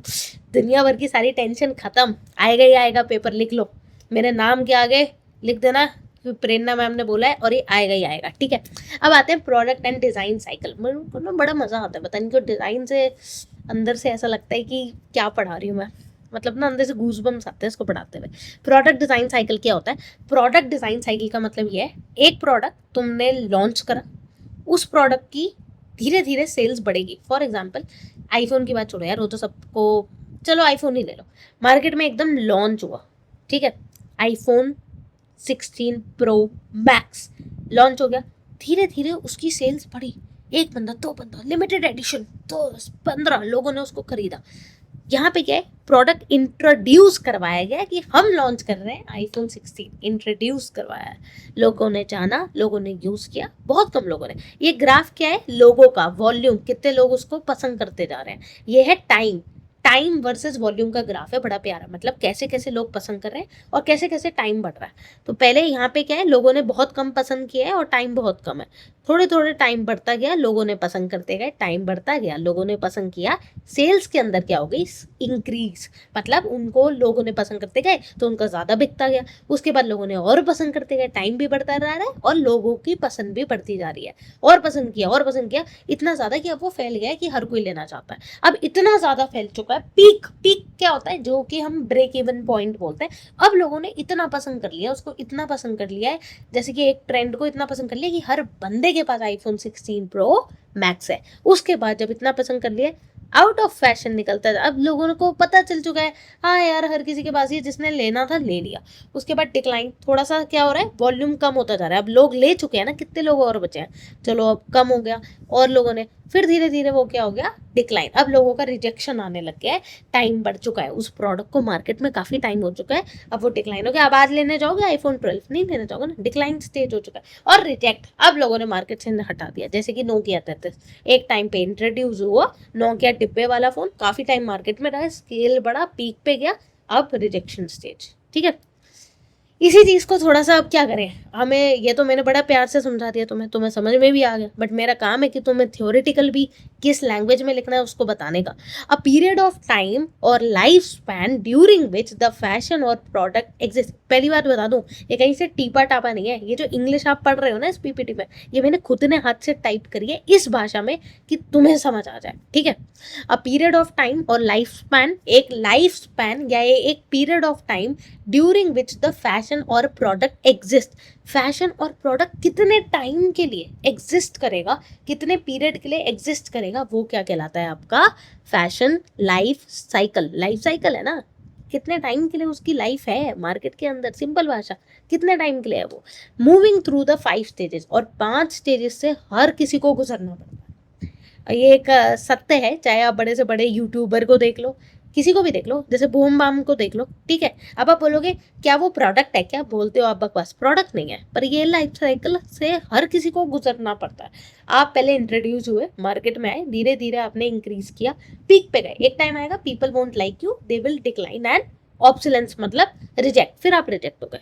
दुनिया भर की सारी टेंशन खत्म, आएगा ही आएगा, पेपर लिख लो, मेरे नाम के आगे लिख देना प्रेरणा मैम ने बोला है, और ये आएगा ही आएगा, ठीक है। अब आते हैं प्रोडक्ट एंड डिज़ाइन साइकिल। मेरे को ना बड़ा मज़ा आता है, पता नहीं क्यों डिज़ाइन से अंदर से ऐसा लगता है कि क्या पढ़ा रही हूँ मैं, मतलब ना अंदर से गूज़बम्स आते हैं इसको पढ़ाते हुए। प्रोडक्ट डिज़ाइन साइकिल क्या होता है? प्रोडक्ट डिज़ाइन साइकिल का मतलब ये है, एक प्रोडक्ट तुमने लॉन्च करा, उस प्रोडक्ट की धीरे धीरे सेल्स बढ़ेगी। फॉर एग्जाम्पल आईफोन की बात छोड़ो यार, वो तो सबको, चलो आईफोन ही ले लो, मार्केट में एकदम लॉन्च हुआ, ठीक है, आईफोन 16 प्रो मैक्स लॉन्च हो गया, धीरे धीरे उसकी सेल्स बढ़ी, एक बंदा, दो बंदा, लिमिटेड एडिशन, 10-15 लोगों ने उसको खरीदा। यहाँ पे क्या है? प्रोडक्ट इंट्रोड्यूस करवाया गया कि हम लॉन्च कर रहे हैं आईफोन 16, इंट्रोड्यूस करवाया है, लोगों ने जाना, लोगों ने यूज़ किया, बहुत कम लोगों ने। ये ग्राफ क्या है? लोगों का वॉल्यूम, कितने लोग उसको पसंद करते जा रहे हैं, ये है टाइम, टाइम वर्सेस वॉल्यूम का ग्राफ है, बड़ा प्यारा, मतलब कैसे कैसे लोग पसंद कर रहे हैं और कैसे कैसे टाइम बढ़ रहा है। तो पहले यहाँ पे क्या है? लोगों ने बहुत कम पसंद किया है और टाइम बहुत कम है, थोड़े थोड़े टाइम बढ़ता गया, लोगों ने पसंद करते गए, टाइम बढ़ता गया, लोगों ने पसंद किया, सेल्स के अंदर क्या हो गई? इंक्रीज, मतलब उनको लोगों ने पसंद करते गए तो उनका ज़्यादा बिकता गया, उसके बाद लोगों ने और पसंद करते गए, टाइम भी बढ़ता रहा है और लोगों की पसंद भी बढ़ती जा रही है, और पसंद किया और पसंद किया, इतना ज़्यादा कि अब वो फैल गया है कि हर कोई लेना चाहता है। अब इतना ज़्यादा फैल चुका है, पीक, पीक क्या होता है? जो कि हम ब्रेक इवन पॉइंट बोलते हैं। अब लोगों ने इतना पसंद कर लिया, उसको इतना पसंद कर लिया है, जैसे कि एक ट्रेंड को इतना पसंद कर लिया कि हर बंदे के पास आईफोन 16 प्रो मैक्स है। उसके बाद जब इतना पसंद कर लिया, आउट ऑफ फैशन निकलता है, अब लोगों को पता चल चुका है, हाँ यार हर किसी के पास ही, जिसने लेना था ले लिया। उसके बाद डिक्लाइन, थोड़ा सा क्या हो रहा है? वॉल्यूम कम होता जा रहा है, अब लोग ले चुके हैं ना, कितने लोग और बचे हैं, चलो अब कम हो गया, और लोगों ने, फिर धीरे धीरे वो क्या हो गया, डिक्लाइन। अब लोगों का रिजेक्शन आने लग गया है, टाइम बढ़ चुका है, उस प्रोडक्ट को मार्केट में काफ़ी टाइम हो चुका है, अब वो डिक्लाइन हो गया। अब आज लेने जाओगे आईफोन 12, नहीं लेने जाओगे ना, डिक्लाइन स्टेज हो चुका है। और रिजेक्ट अब लोगों ने मार्केट से हटा दिया, जैसे कि नोकिया 33 एक टाइम पे इंट्रोड्यूस हुआ, नोकिया डिब्बे वाला फ़ोन काफ़ी टाइम मार्केट में रहा, स्केल बढ़ा, पीक पे गया, अब रिजेक्शन स्टेज। ठीक है, इसी चीज़ को थोड़ा सा अब क्या करें, हमें ये तो मैंने बड़ा प्यार से समझा दिया तुम्हें समझ में भी आ गया, बट मेरा काम है कि तुम्हें थ्योरेटिकल भी किस लैंग्वेज में लिखना है उसको बताने का। अ पीरियड ऑफ टाइम और life span during which the fashion और प्रोडक्ट एग्जिस्ट। पहली बात बता दूं, ये कहीं से टीपा टापा नहीं है, ये जो इंग्लिश आप पढ़ रहे हो ना इस पीपीटी में, ये मैंने खुद ने हाथ से टाइप करी है इस भाषा में कि तुम्हें समझ आ जाए। ठीक है, अ पीरियड ऑफ टाइम और लाइफ स्पैन, एक लाइफ स्पैन या एक period of time during which the fashion और प्रोडक्ट एग्जिस्ट। फैशन और प्रोडक्ट कितने टाइम के लिए एग्जिस्ट करेगा, कितने पीरियड के लिए एग्जिस्ट करेगा, वो क्या कहलाता है आपका fashion life cycle. Life cycle है ना, कितने टाइम के लिए उसकी लाइफ है मार्केट के अंदर, सिंपल भाषा, कितने टाइम के लिए है वो। मूविंग थ्रू द 5 स्टेजेस, और 5 स्टेजेस से हर किसी को गुजरना पड़ता है। ये एक सत्य है, चाहे आप बड़े से बड़े यूट्यूबर को देख लो, किसी को भी देख लो, जैसे बूम बाम को देख लो। ठीक है, अब आप बोलोगे क्या वो प्रोडक्ट है, क्या बोलते हो आप, बकवास, प्रोडक्ट नहीं है, पर ये लाइफ साइकिल से हर किसी को गुजरना पड़ता है। आप पहले इंट्रोड्यूस हुए, मार्केट में आए, धीरे धीरे आपने इंक्रीज किया, पीक पे गए, एक टाइम आएगा people won't like you, they will decline and obsolescence मतलब रिजेक्ट, फिर आप रिजेक्ट हो गए।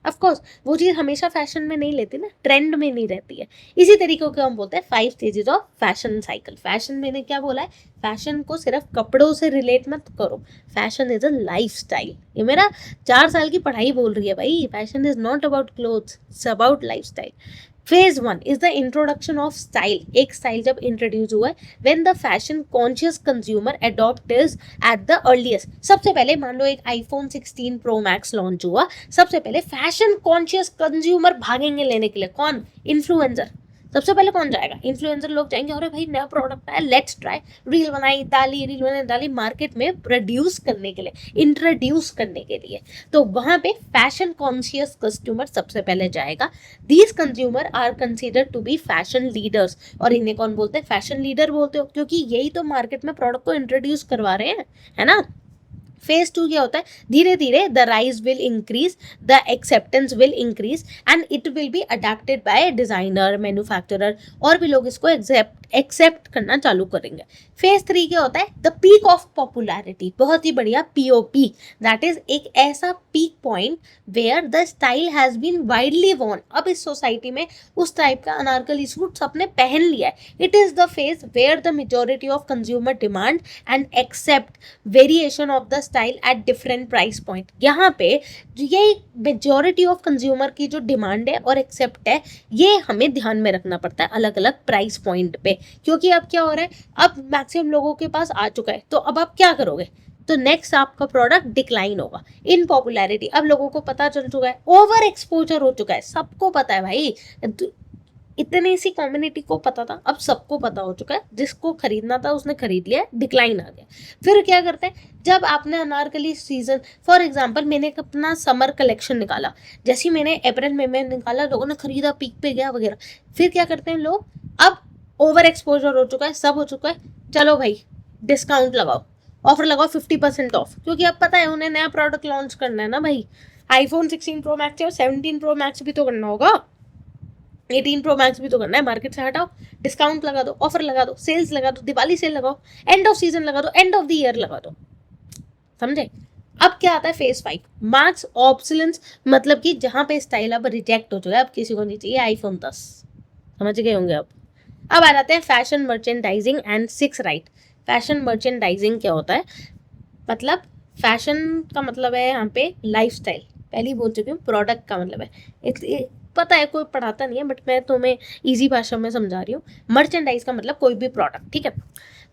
ऑफ कोर्स वो चीज़ हमेशा फैशन में नहीं लेती ना, ट्रेंड में नहीं रहती है। इसी तरीके को हम बोलते हैं 5 stages of fashion cycle. Fashion मैंने क्या बोला है, फैशन को सिर्फ कपड़ों से रिलेट मत करो, fashion is a life style. ये मेरा 4 साल की पढ़ाई बोल रही है भाई, fashion is not about clothes, it's about life style. Phase 1 is the introduction of style. एक स्टाइल जब इंट्रोड्यूस हुआ है, when the fashion conscious consumer adopt is at the earliest. सबसे पहले मान लो एक आईफोन 16 प्रो मैक्स लॉन्च हुआ, सबसे पहले फैशन कॉन्शियस कंज्यूमर भागेंगे लेने के लिए, कौन, इन्फ्लुएंसर। सबसे पहले कौन जाएगा, इन्फ्लुएंसर लोग जाएंगे, अरे भाई नया प्रोडक्ट आया, लेट्स ट्राई, रील बनाई डाली मार्केट में प्रोड्यूस करने के लिए, इंट्रोड्यूस करने के लिए। तो वहां पे फैशन कॉन्शियस कस्टमर सबसे पहले जाएगा। These consumer are considered to be fashion leaders, और इन्हें कौन बोलते हैं, फैशन लीडर बोलते हो, क्योंकि यही तो मार्केट में प्रोडक्ट को इंट्रोड्यूस करवा रहे हैं, है ना। फेज 2 क्या होता है, धीरे धीरे the rise will increase, the acceptance will increase and it will be adapted by designer, manufacturer, और भी लोग इसको एक्सेप्ट करना चालू करेंगे। फेज 3 क्या होता है, द पीक ऑफ पॉपुलैरिटी, बहुत ही बढ़िया, POP, दैट इज एक ऐसा peak point where the style has been widely worn. अब इस सोसाइटी में उस टाइप का अनारकली सूट सबने पहन लिया है। It is the phase where the majority of consumer demand and accept variation of the style at different price point. यहाँ पे ये मेजोरिटी ऑफ कंज्यूमर की जो डिमांड है और एक्सेप्ट है, ये हमें ध्यान में रखना पड़ता है अलग अलग प्राइस पॉइंट पे, क्योंकि अब क्या हो रहा है, अब मैक्सिमम लोगों के पास आ चुका है, तो अब आप क्या करोगे, तो नेक्स्ट आपका प्रोडक्ट डिक्लाइन होगा इन पॉपुलैरिटी। अब लोगों को पता चल चुका है, ओवर एक्सपोजर हो चुका है, सबको पता है भाई, इतनी सी कम्युनिटी को पता था, अब सबको पता हो चुका है, जिसको खरीदना था उसने खरीद लिया, डिक्लाइन आ गया। फिर क्या करते हैं, जब आपने अनारकली सीजन, फॉर एग्जांपल मैंने अपना समर कलेक्शन निकाला, जैसे मैंने अप्रैल में निकाला, लोगों ने खरीदा, पीक पे गया वगैरह, फिर क्या करते हैं लोग, अब ओवर एक्सपोजर हो चुका है, सब हो चुका है, चलो भाई डिस्काउंट लगाओ, ऑफर लगाओ 50% ऑफ, क्योंकि अब पता है उन्हें नया प्रोडक्ट लॉन्च करना है ना भाई। आईफोन 16 प्रो मैक्स है, 17 प्रो मैक्स भी तो करना होगा, 18 प्रो मैक्स भी तो करना है, मार्केट से हटाओ, डिस्काउंट लगा दो, ऑफर लगा दो, सेल्स लगा दो, दिवाली सेल लगाओ, एंड ऑफ सीजन लगा दो, एंड ऑफ द ईयर लगा दो, समझे। अब क्या आता है फेज 5, मार्क्स ऑब्सोलेंस, मतलब कि जहां पे स्टाइल अब रिजेक्ट हो चुका है, अब किसी को नहीं चाहिए आईफोन 10, समझ गए होंगे। अब आ जाते हैं fashion merchandising and 6 right. Fashion merchandising क्या होता है, मतलब फैशन का मतलब है यहाँ पे लाइफस्टाइल, पहले बोल चुकी हूँ, प्रोडक्ट का मतलब है, पता है कोई पढ़ाता नहीं है, बट मैं तुम्हें इजी भाषा में समझा रही हूँ। मर्चेंडाइज का मतलब कोई भी प्रोडक्ट, ठीक है,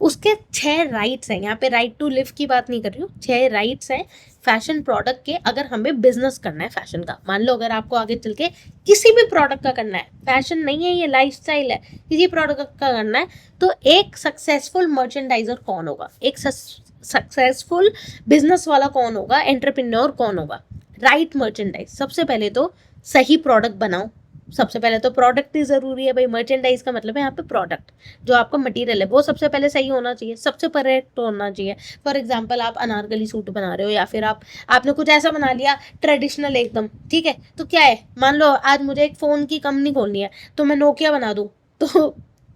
उसके 6 राइट्स हैं, यहाँ पे राइट टू लिव की बात नहीं कर रही हूँ, 6 राइट्स हैं फैशन प्रोडक्ट के। अगर हमें बिजनेस करना है फैशन का, मान लो अगर आपको आगे चल के किसी भी प्रोडक्ट का करना है, फैशन नहीं है ये, लाइफस्टाइल है, किसी प्रोडक्ट का करना है, तो एक सक्सेसफुल मर्चेंडाइजर कौन होगा, एक सक्सेसफुल बिजनेस वाला कौन होगा, एंटरप्रेन्योर कौन होगा। राइट मर्चेंडाइज, सबसे पहले तो सही प्रोडक्ट बनाओ, सबसे पहले तो प्रोडक्ट ही ज़रूरी है भाई, मर्चेंडाइज का मतलब है यहाँ पे प्रोडक्ट, जो आपका मटेरियल है वो सबसे पहले सही होना चाहिए, सबसे करेक्ट होना चाहिए। फॉर एग्जांपल आप अनारकली सूट बना रहे हो, या फिर आपने कुछ ऐसा बना लिया ट्रेडिशनल एकदम, ठीक है, तो क्या है, मान लो आज मुझे एक फ़ोन की कंपनी खोलनी है, तो मैं नोकिया बना दूँ तो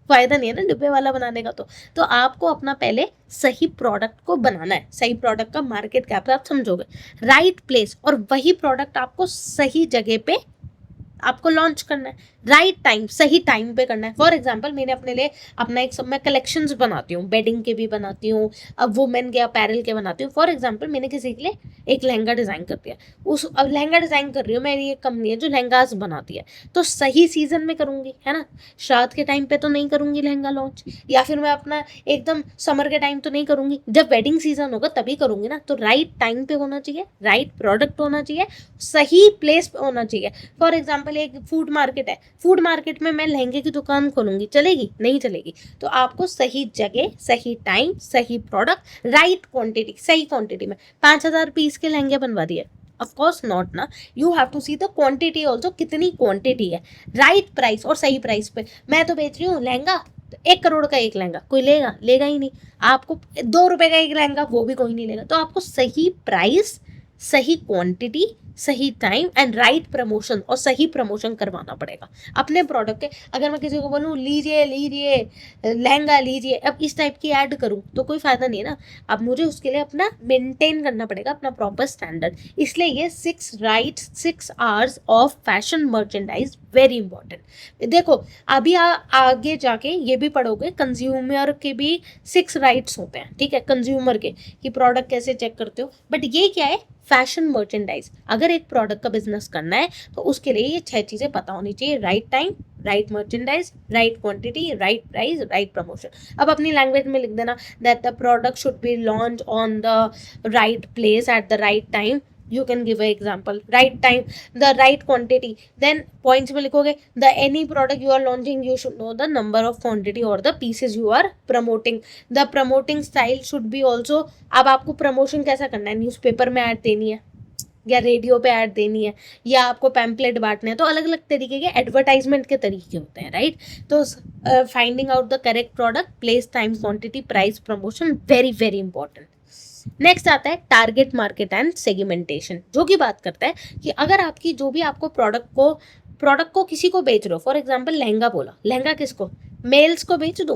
फायदा नहीं है ना डिब्बे वाला बनाने का। तो आपको अपना पहले सही प्रोडक्ट को बनाना है, सही प्रोडक्ट का मार्केट कैप आप समझोगे, राइट प्लेस, और वही प्रोडक्ट आपको सही जगह पे आपको लॉन्च करना है, राइट टाइम, सही टाइम पे करना है। फॉर एग्जांपल मैंने अपने लिए अपना एक मैं कलेक्शंस बनाती हूँ, बेडिंग के भी बनाती हूँ, अब वुमेन के अपैरल के बनाती हूँ। फॉर एग्जांपल मैंने किसी के लिए एक लहंगा डिज़ाइन कर दिया, अब लहंगा डिज़ाइन कर रही हूँ, मेरी एक कंपनी है जो लहंगास बनाती है, तो सही सीजन में करूँगी, है ना, श्राद्ध के टाइम पे तो नहीं करूँगी लहंगा लॉन्च, या फिर मैं अपना एकदम समर के टाइम तो नहीं करूँगी, जब वेडिंग सीजन होगा तभी करूँगी ना। तो राइट टाइम पे होना चाहिए, राइट प्रोडक्ट होना चाहिए, सही प्लेस पे होना चाहिए। फॉर एग्जाम्पल एक फूड मार्केट है, फूड मार्केट में मैं लहंगे की दुकान खोलूंगी, चलेगी? नहीं चलेगी। तो आपको सही जगह, सही टाइम, सही प्रोडक्ट, राइट क्वांटिटी, सही क्वांटिटी में 5,000 पीस के लहंगे बनवा दिए, ऑफ कोर्स नॉट ना, you have to see the quantity also, कितनी क्वांटिटी है, राइट प्राइस और सही प्राइस पे। मैं तो बेच रही हूँ लहंगा, तो 1 करोड़ का एक लहंगा कोई लेगा? लेगा ही नहीं। आपको 2 रुपए का एक लहंगा, वो भी कोई नहीं लेगा। तो आपको सही प्राइस, सही क्वांटिटी, सही टाइम एंड राइट प्रमोशन, और सही प्रमोशन करवाना पड़ेगा अपने प्रोडक्ट के। अगर मैं किसी को बोलूँ लीजिए लीजिए लहंगा लीजिए, अब इस टाइप की ऐड करूँ तो कोई फायदा नहीं है ना। अब मुझे उसके लिए अपना मेंटेन करना पड़ेगा अपना प्रॉपर स्टैंडर्ड। इसलिए ये 6 hours of fashion merchandise very important. देखो अभी आगे जाके ये भी पढ़ोगे, कंज्यूमर के भी 6 राइट्स होते हैं, ठीक है, कंज्यूमर के, कि प्रोडक्ट कैसे चेक करते हो। बट ये क्या है? Fashion merchandise. अगर एक प्रोडक्ट का बिजनेस करना है तो उसके लिए ये 6 चीजें पता होनी चाहिए, right time, right merchandise, right quantity, right price, right promotion. अब अपनी लैंग्वेज में लिख देना that the product should be launch on the right place at the right time. You can give an example, right time, the right quantity, then points में लिखोगे the any product you are launching you should know the number of quantity or the pieces you are promoting, the promoting style should be also। अब आपको promotion कैसा करना है, newspaper में add देनी है या रेडियो पे ऐड देनी है या आपको पैम्पलेट बांटने हैं, तो अलग अलग तरीके के एडवर्टाइजमेंट के तरीके होते हैं, राइट। तो finding out the correct product, place, time, quantity, price, promotion, very very important. Next आता है टारगेट मार्केट एंड सेगमेंटेशन, जो कि बात करता है कि अगर आपकी जो भी आपको प्रोडक्ट को किसी को बेच रहे हो, फॉर एग्जांपल लहंगा बोला, लहंगा किसको, मेल्स को बेच दो,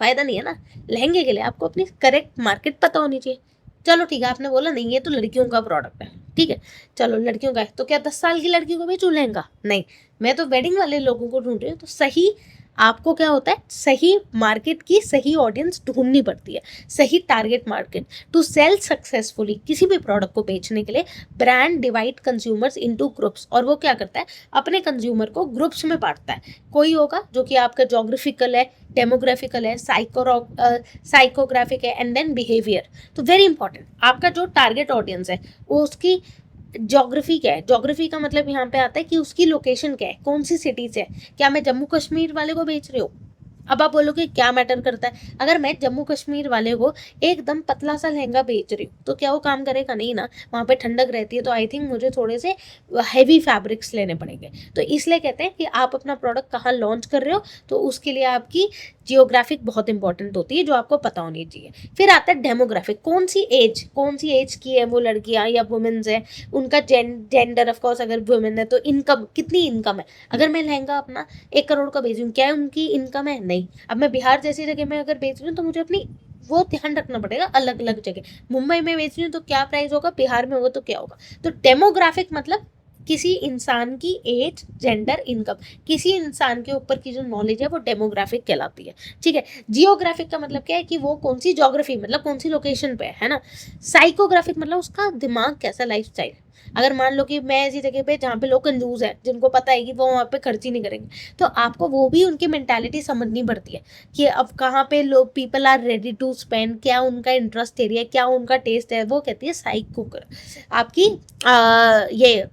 फायदा नहीं है ना। लहंगे के लिए आपको अपनी करेक्ट मार्केट पता होनी चाहिए। चलो ठीक है, आपने बोला नहीं ये तो लड़कियों का प्रोडक्ट है, ठीक है, चलो लड़कियों का है, तो क्या 10 साल की लड़की को बेचूं लहंगा? नहीं, मैं तो वेडिंग वाले लोगों को ढूंढ रही हूँ। तो सही आपको क्या होता है, सही मार्केट की सही ऑडियंस ढूंढनी पड़ती है, सही target market to sell successfully. किसी भी प्रोडक्ट को बेचने के लिए brand divide consumers into groups, और वो क्या करता है, अपने कंज्यूमर को ग्रुप्स में बांटता है। कोई होगा जो कि आपका जोग्राफिकल है, डेमोग्राफिकल है, साइकोग्राफिक है, एंड देन बिहेवियर। तो वेरी इंपॉर्टेंट, आपका जो टारगेट ऑडियंस है वो उसकी ज्योग्राफी क्या है। ज्योग्राफी का मतलब यहाँ पे आता है कि उसकी लोकेशन क्या है, कौन सी सिटी से है। क्या मैं जम्मू कश्मीर वाले को बेच रही हूँ? अब आप बोलोगे क्या मैटर करता है, अगर मैं जम्मू कश्मीर वाले को एकदम पतला सा लहंगा बेच रही हूँ तो क्या वो काम करेगा? नहीं ना, वहाँ पे ठंडक रहती है, तो आई थिंक मुझे थोड़े से हैवी फैब्रिक्स लेने पड़ेंगे। तो इसलिए कहते हैं कि आप अपना प्रोडक्ट कहाँ लॉन्च कर रहे हो, तो उसके लिए आपकी जियोग्राफिक बहुत इंपॉर्टेंट होती है, जो आपको पता होनी चाहिए। फिर आता है डेमोग्राफिक, कौन सी एज की है वो लड़कियाँ या वुमेन्स है, उनका जेंडर, ऑफ कोर्स अगर वुमेन है तो इनकम, कितनी इनकम है। अगर मैं लहंगा अपना 1 करोड़ का बेच रही हूँ, क्या है उनकी इनकम है? नहीं। अब मैं बिहार जैसी जगह में अगर बेच रही हूँ तो मुझे अपनी वो ध्यान रखना पड़ेगा, अलग अलग जगह। मुंबई में बेच रही हूँ तो क्या प्राइस होगा, बिहार में होगा तो क्या होगा। तो डेमोग्राफिक मतलब किसी इंसान की एज, जेंडर, इनकम, किसी इंसान के ऊपर की जो नॉलेज है वो डेमोग्राफिक कहलाती है, ठीक है। जियोग्राफिक का मतलब क्या है कि वो कौन सी ज्योग्राफी, मतलब कौन सी लोकेशन पे है ना। साइकोग्राफिक मतलब उसका दिमाग कैसा, लाइफस्टाइल। अगर मान लो कि मैं ऐसी जगह पे जहाँ पे लोग कंजूस है, जिनको पता है कि वो वहाँ पे खर्च ही नहीं करेंगे, तो आपको वो भी उनकी मेंटालिटी समझनी पड़ती है कि अब कहाँ पे लोग, people are ready to spend, क्या उनका इंटरेस्ट एरिया, क्या उनका टेस्ट है, वो कहती है आपकी ये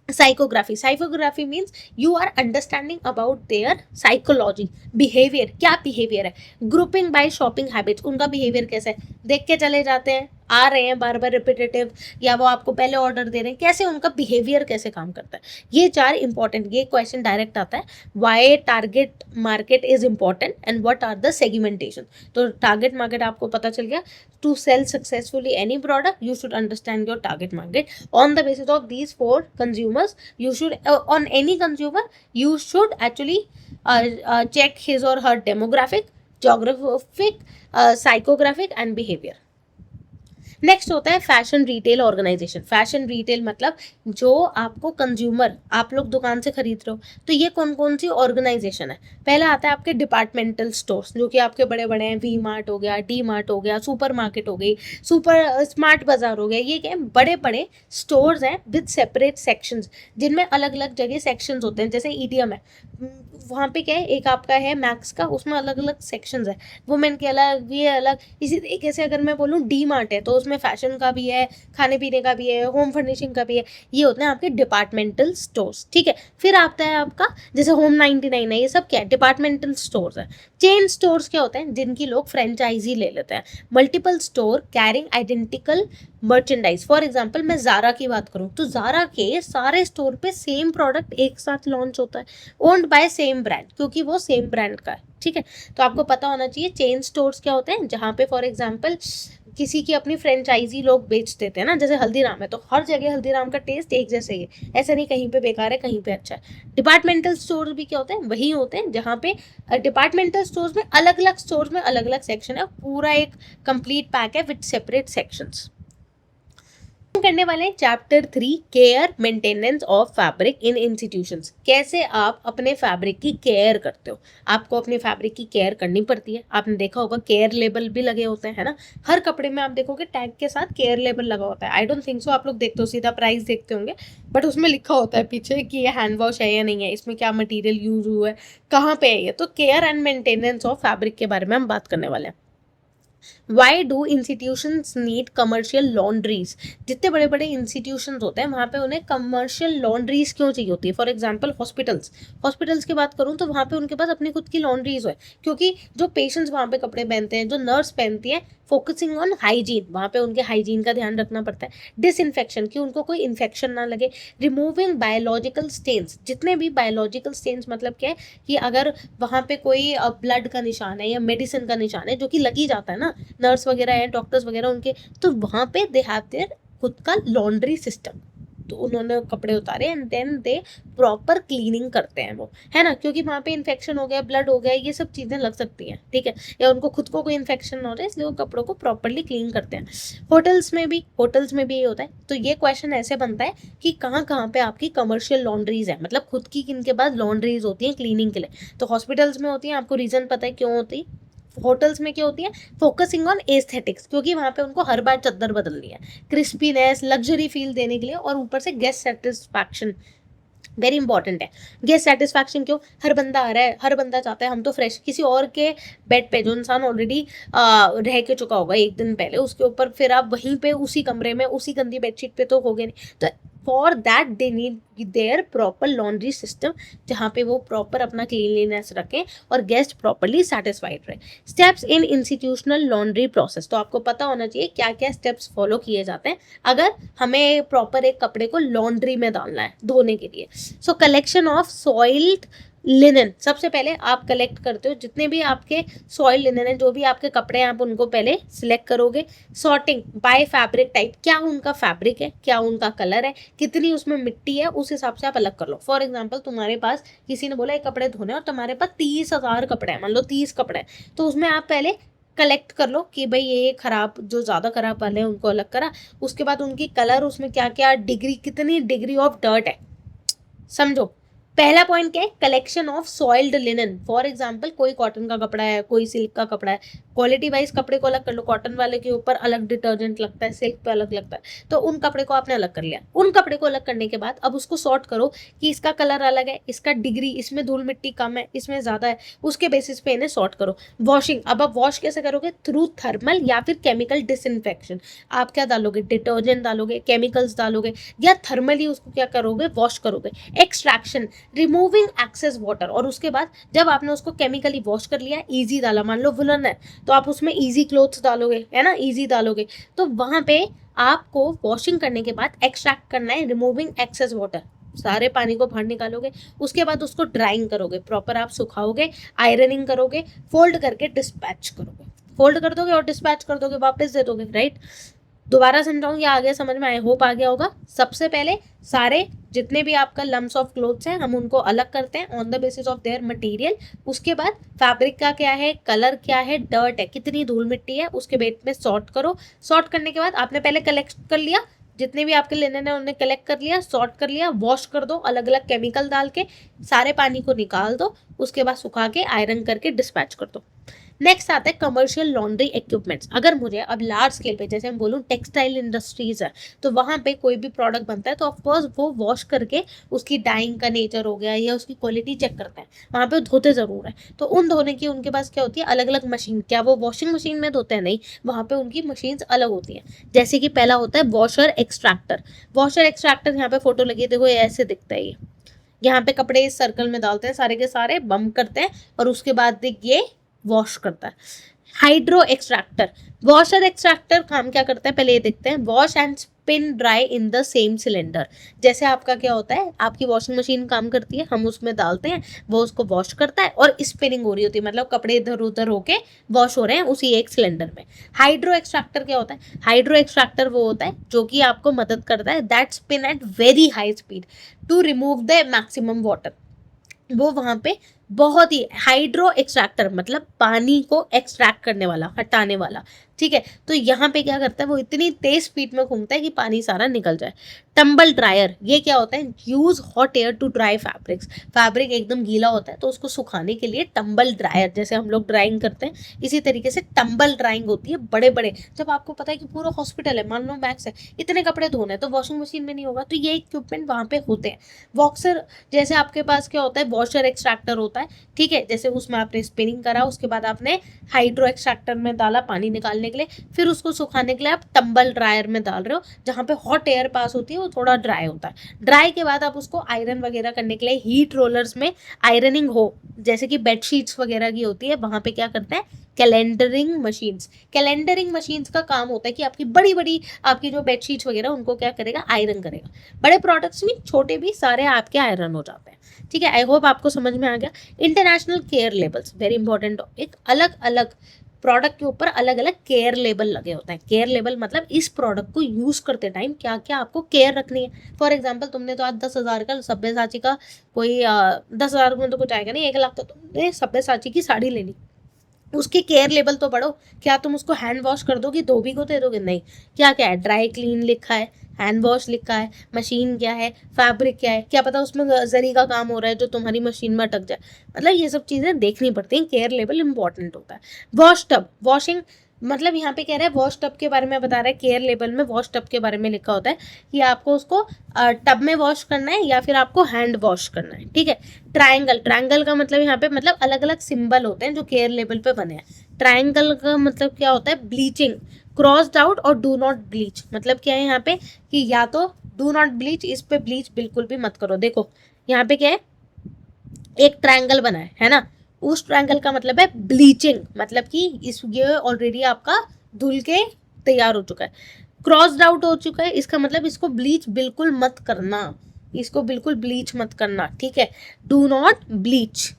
psychography means you are understanding about their psychology, behaviour, क्या बिहेवियर है। ग्रुपिंग बाय शॉपिंग हैबिट्स, उनका बिहेवियर कैसा है, देख के चले जाते हैं, आ रहे हैं बार बार रिपीटेटिव, या वो आपको पहले ऑर्डर दे रहे हैं, कैसे उनका बिहेवियर कैसे काम करता है। ये 4 इंपॉर्टेंट, ये क्वेश्चन डायरेक्ट आता है, why target market is important and what are the segmentation. तो टारगेट मार्केट आपको पता चल गया। To sell successfully any product you should understand your target market. On the basis of these 4 consumers you should on any consumer you should actually check his or her demographic, geographic, psychographic and behavior। Next होता है fashion retail organisation. Fashion retail मतलब जो आपको consumer, आप लोग दुकान से खरीद रहे हो, तो ये कौन कौन सी ऑर्गेनाइजेशन है। पहला आता है आपके डिपार्टमेंटल स्टोर्स, जो कि आपके बड़े बड़े हैं, वी मार्ट हो गया, डी मार्ट हो गया, सुपर मार्केट हो गई, सुपर स्मार्ट बाजार हो गया। ये क्या है, बड़े बड़े स्टोर्स हैं विद सेपरेट सेक्शंस, जिनमें अलग अलग जगह सेक्शंस होते हैं। जैसे ईटीएम है, वहाँ पे क्या है, एक आपका है मैक्स का, उसमें अलग अलग सेक्शंस है, वुमेन के अलग, ये अलग। इसी तरीके से अगर मैं बोलूँ डी मार्ट है, तो उसमें फैशन का भी है, खाने पीने का भी है, होम फर्निशिंग का भी है। ये होते हैं आपके डिपार्टमेंटल स्टोर्स, ठीक है। फिर आता है आपका जैसे होम 99 है, ये सब क्या है, डिपार्टमेंटल स्टोर्स है। चेन स्टोर्स क्या होते हैं, जिनकी लोग फ्रेंचाइजी ले लेते हैं। Multiple store carrying identical merchandise. For example मैं ज़ारा की बात करूँ, तो ज़ारा के सारे स्टोर पे सेम प्रोडक्ट एक साथ लॉन्च होता है, ओन्ड बाय सेम ब्रांड, क्योंकि वो सेम ब्रांड का है, ठीक है। तो आपको पता होना चाहिए चेन स्टोर्स क्या होते हैं, जहाँ पे फॉर एग्जाम्पल किसी की अपनी फ्रेंचाइजी लोग बेच देते हैं ना। जैसे हल्दीराम है, तो हर जगह हल्दीराम का टेस्ट एक जैसे ही है, ऐसा नहीं कहीं पे बेकार है कहीं पे अच्छा है। डिपार्टमेंटल स्टोर भी क्या होते हैं, वही होते हैं जहाँ पे डिपार्टमेंटल स्टोर्स में अलग अलग स्टोर्स में अलग अलग सेक्शन है, पूरा एक कंप्लीट पैक है विद सेपरेट सेक्शंस। करने वाले हैं chapter 3 care maintenance of fabric in institutions. कैसे आप अपने फैब्रिक की केयर करते हो। आपको अपने फैब्रिक की केयर करनी पड़ती है। आपने देखा होगा केयर लेबल भी लगे होते हैं ना, हर कपड़े में आप देखोगे टैग के साथ केयर लेबल लगा होता है। आई डोंट थिंक सो आप लोग देखते हो, सीधा प्राइस देखते होंगे, बट उसमें लिखा होता है पीछे कि ये हैंड वॉश है या नहीं है, इसमें क्या मटीरियल यूज हुआ है, कहाँ पे है ये। तो care and maintenance of fabric के बारे में हम बात करने वाले हैं। Why do institutions need commercial laundries. जितने बड़े बड़े इंस्टीट्यूशंस होते हैं वहाँ पे उन्हें कमर्शियल लॉन्ड्रीज क्यों चाहिए होती है। फॉर एग्जांपल हॉस्पिटल्स की बात करूँ तो वहाँ पे उनके पास अपनी खुद की लॉन्ड्रीज है, क्योंकि जो पेशेंट्स वहाँ पे कपड़े पहनते हैं, जो नर्स पहनती है, फोकसिंग ऑन हाइजीन, वहाँ पे उनके हाइजीन का ध्यान रखना पड़ता है। डिसइंफेक्शन, कि उनको कोई इन्फेक्शन ना लगे। रिमूविंग बायोलॉजिकल स्टेन्स, जितने भी बायोलॉजिकल स्टेन्स मतलब क्या है कि अगर वहाँ पे कोई ब्लड का निशान है या मेडिसिन का निशान है, जो कि लगी जाता है ना, नर्स वगैरह है, डॉक्टर्स वगैरह उनके, तो वहाँ पे दे हैव देयर खुद का लॉन्ड्री सिस्टम। तो उन्होंने कपड़े उतारे and then they proper cleaning करते हैं वो, है ना, क्योंकि वहाँ पे इन्फेक्शन हो गया, ब्लड हो गया, ये सब चीज़ें लग सकती हैं, ठीक है, या उनको खुद को कोई इन्फेक्शन हो रहा है, इसलिए वो कपड़ों को प्रॉपरली क्लीन करते हैं। होटल्स में भी ये होता है। तो ये क्वेश्चन ऐसे बनता है कि कहाँ कहाँ पे आपकी कमर्शियल लॉन्ड्रीज है, मतलब खुद की किनके पास लॉन्ड्रीज होती हैं क्लीनिंग के लिए। तो हॉस्पिटल्स में होती हैं, आपको रीज़न पता है क्यों होती है। होटल्स में क्या होती है, फोकसिंग ऑन एस्थेटिक्स, क्योंकि वहाँ पे उनको हर बार चद्दर बदलनी है, क्रिस्पीनेस, लग्जरी फील देने के लिए, और ऊपर से गेस्ट सेटिस्फैक्शन वेरी इंपॉर्टेंट है। गेस्ट सेटिस्फैक्शन क्यों, हर बंदा आ रहा है, हर बंदा चाहता है हम तो फ्रेश, किसी और के बेड पे जो इंसान ऑलरेडी रह के चुका होगा एक दिन पहले, उसके ऊपर फिर आप वहीं पे उसी कमरे में उसी गंदी बेडशीट पे तो हो गए नहीं। तो for that they need their proper laundry system, जहाँ पे वो प्रॉपर अपना क्लीनलीनेस रखें और गेस्ट प्रॉपरली सेटिस्फाइड रहे। Steps in institutional laundry process, तो आपको पता होना चाहिए क्या क्या स्टेप्स फॉलो किए जाते हैं अगर हमें प्रॉपर एक कपड़े को लॉन्ड्री में डालना है धोने के लिए। सो कलेक्शन ऑफ सॉइल्ड लिनन, सबसे पहले आप कलेक्ट करते हो जितने भी आपके सॉइल लिनन है, जो भी आपके कपड़े हैं, आप उनको पहले सिलेक्ट करोगे। सॉर्टिंग बाय फैब्रिक टाइप, क्या उनका फैब्रिक है, क्या उनका कलर है, कितनी उसमें मिट्टी है, उस हिसाब से आप अलग कर लो। फॉर एग्जांपल तुम्हारे पास किसी ने बोला एक कपड़े धोने और तुम्हारे पास 30,000 कपड़े हैं, मान लो 30 कपड़े हैं, तो उसमें आप पहले कलेक्ट कर लो कि भाई ये खराब, जो ज़्यादा खराब वाले हैं उनको अलग करा। उसके बाद उनकी कलर, उसमें क्या क्या डिग्री, कितनी डिग्री ऑफ डर्ट है, समझो। पहला पॉइंट क्या है, collection of soiled linen. For example कोई कॉटन का कपड़ा है, कोई सिल्क का कपड़ा है, क्वालिटी वाइज कपड़े को अलग कर लो। कॉटन वाले के ऊपर अलग डिटर्जेंट लगता है, सिल्क पे अलग लगता है, तो उन कपड़े को आपने अलग कर लिया। उन कपड़े को अलग करने के बाद अब उसको सॉर्ट करो कि इसका कलर अलग है, इसका डिग्री, इसमें धूल मिट्टी कम है, इसमें ज़्यादा है, उसके बेसिस पे इन्हें सॉर्ट करो। वॉशिंग, अब आप वॉश कैसे करोगे, थ्रू थर्मल या फिर केमिकल डिसइंफेक्शन। आप क्या डालोगे, डिटर्जेंट डालोगे, केमिकल्स डालोगे, या थर्मली उसको क्या करोगे, वॉश करोगे। एक्सट्रैक्शन, रिमूविंग एक्सेस वाटर, और उसके बाद जब आपने उसको केमिकली वॉश कर लिया, इजी डाला, मान लो वुलन है तो आप उसमें इजी क्लोथ्स डालोगे, है ना, इजी डालोगे, तो वहाँ पे आपको वॉशिंग करने के बाद एक्सट्रैक्ट करना है रिमूविंग एक्सेस वाटर, सारे पानी को बाहर निकालोगे, उसके बाद उसको ड्राइंग करोगे, प्रॉपर आप सुखाओगे, आयरनिंग करोगे, फोल्ड करके डिस्पैच करोगे, फोल्ड कर दोगे और डिस्पैच कर दोगे, वापस दे दोगे, राइट। दोबारा समझाऊंगी, आगे समझ में, आई होप आ गया होगा। सबसे पहले सारे जितने भी आपका लम्स ऑफ क्लोथ्स हैं हम उनको अलग करते हैं on the basis of their material. उसके बाद फैब्रिक का क्या है, कलर क्या है, डर्ट है, कितनी धूल मिट्टी है, उसके बेट में सॉर्ट करो। सॉर्ट करने के बाद आपने पहले कलेक्ट कर लिया, जितने भी आपके लिनन है उन्हें कलेक्ट कर लिया, सॉर्ट कर लिया, वॉश कर दो अलग अलग केमिकल डाल के, सारे पानी को निकाल दो, उसके बाद सुखा के आयरन करके डिस्पैच कर दो। नेक्स्ट आता है कमर्शियल लॉन्ड्री इक्विपमेंट्स। अगर मुझे अब लार्ज स्केल पे, जैसे हम बोलूँ टेक्सटाइल इंडस्ट्रीज है, तो वहाँ पे कोई भी प्रोडक्ट बनता है तो ऑफकोर्स वो वॉश करके उसकी डाइंग का नेचर हो गया या उसकी क्वालिटी चेक करते हैं, वहाँ पे धोते ज़रूर है। तो उन धोने की उनके पास क्या होती है, अलग अलग मशीन। क्या वो वॉशिंग मशीन में धोते हैं? नहीं, वहाँ पे उनकी मशीन्स अलग होती हैं। जैसे कि पहला होता है वॉशर एक्सट्रैक्टर। वॉशर एक्सट्रैक्टर यहाँ पे फोटो लगी है, देखो ये ऐसे दिखता है। ये यहाँ पे कपड़े इस सर्कल में डालते हैं, सारे के सारे बम्प करते हैं और उसके बाद ये वॉश करता है। हाइड्रो एक्सट्रैक्टर, वॉशर एक्सट्रैक्टर काम क्या करता है पहले ये देखते हैं। Wash and spin dry in the same cylinder. जैसे आपका क्या होता है, आपकी वॉशिंग मशीन काम करती है, हम उसमें डालते हैं, वो उसको वॉश करता है और स्पिनिंग हो रही होती है, मतलब कपड़े इधर उधर होके वॉश हो रहे हैं उसी एक सिलेंडर में। हाइड्रो एक्सट्रैक्टर क्या होता है? हाइड्रो एक्सट्रैक्टर वो होता है जो कि आपको मदद करता है that spin at very high speed to remove the maximum water. वो वहाँ पे बहुत ही हाइड्रो एक्सट्रैक्टर मतलब पानी को एक्सट्रैक्ट करने वाला, हटाने वाला, ठीक है। तो यहाँ पे क्या करता है, वो इतनी तेज स्पीड में घूमता है कि पानी सारा निकल जाए। टम्बल ड्रायर, ये क्या होता है, use hot air to dry fabrics. Fabric एकदम गीला होता है तो उसको सुखाने के लिए टम्बल ड्रायर, जैसे हम लोग ड्राइंग करते हैं इसी तरीके से टम्बल ड्राइंग होती है। बड़े बड़े, जब आपको पता है कि पूरा हॉस्पिटल है, मान लो मैक्स है, इतने कपड़े धोने हैं तो वॉशिंग मशीन में नहीं होगा, तो ये इक्विपमेंट वहाँ पे होते हैं। वॉक्सर, जैसे आपके पास क्या होता है, वॉशर एक्सट्रैक्टर होता है, ठीक है, जैसे उसमें आपने स्पिनिंग करा, उसके बाद आपने हाइड्रो एक्सट्रैक्टर में डाला पानी निकालने के लिए, फिर उसको सुखाने के लिए आप टम्बल ड्रायर में डाल रहे हो, जहाँ पे हॉट एयर पास होती है, वो थोड़ा ड्राई होता है। ड्राई के बाद आप उसको आयरन वगैरह करने के लिए हीट रोलर्स में आयरनिंग हो, जैसे कि बेडशीट्स वगैरह की होती है, वहाँ पे क्या करते हैं, कैलेंडरिंग मशीन्स। कैलेंडरिंग मशीन्स का काम होता है कि आपकी बड़ी बड़ी आपकी जो बेडशीट्स वगैरह उनको क्या करेगा, आयरन करेगा। बड़े प्रोडक्ट्स भी, छोटे भी, सारे आपके आयरन हो जाते हैं, ठीक है। आई होप आपको समझ में आ गया। International care labels, very important. एक अलग अलग प्रोडक्ट के ऊपर अलग अलग केयर लेबल लगे होते हैं। केयर लेबल मतलब इस प्रोडक्ट को यूज करते टाइम क्या क्या आपको केयर रखनी है। फॉर एग्जांपल, तुमने तो आज 10,000 का सब्यसाची का कोई 10,000 में तो कुछ आएगा नहीं, 1 लाख तो तुमने सब्यसाची की साड़ी लेनी, उसके केयर लेबल तो पढ़ो। क्या तुम उसको हैंड वॉश कर दोगे, धोबी को दे दोगे? नहीं। क्या क्या है, ड्राई क्लीन लिखा है, हैंड वॉश लिखा है, मशीन क्या है, फैब्रिक क्या है, क्या पता उसमें जरी का काम हो रहा है जो तुम्हारी मशीन में अटक जाए। मतलब ये सब चीज़ें देखनी पड़ती हैं, केयर लेबल इंपॉर्टेंट होता है। वॉश टब, वॉशिंग मतलब यहाँ पे कह रहा है वॉश टब के बारे में बता रहा है, केयर लेबल में वॉश टब के बारे में लिखा होता है कि आपको उसको टब में वॉश करना है या फिर आपको हैंड वॉश करना है, ठीक है। ट्रायंगल, ट्रायंगल का मतलब यहाँ पे मतलब अलग अलग सिंबल होते हैं जो केयर लेबल पे बने हैं। ट्रायंगल का मतलब क्या होता है, ब्लीचिंग, क्रॉस्ड आउट और डू नॉट ब्लीच। मतलब क्या है यहाँ पे कि या तो डू नॉट ब्लीच, इस पे ब्लीच बिल्कुल भी मत करो। देखो यहाँ पे क्या है, एक ट्रायंगल बना है ना, उस ट्रायंगल का मतलब है ब्लीचिंग, मतलब कि इस ये ऑलरेडी आपका धुल के तैयार हो चुका है। क्रॉस्ड आउट हो चुका है, इसका मतलब इसको ब्लीच बिल्कुल मत करना, इसको बिल्कुल ब्लीच मत करना, ठीक है। Do not bleach.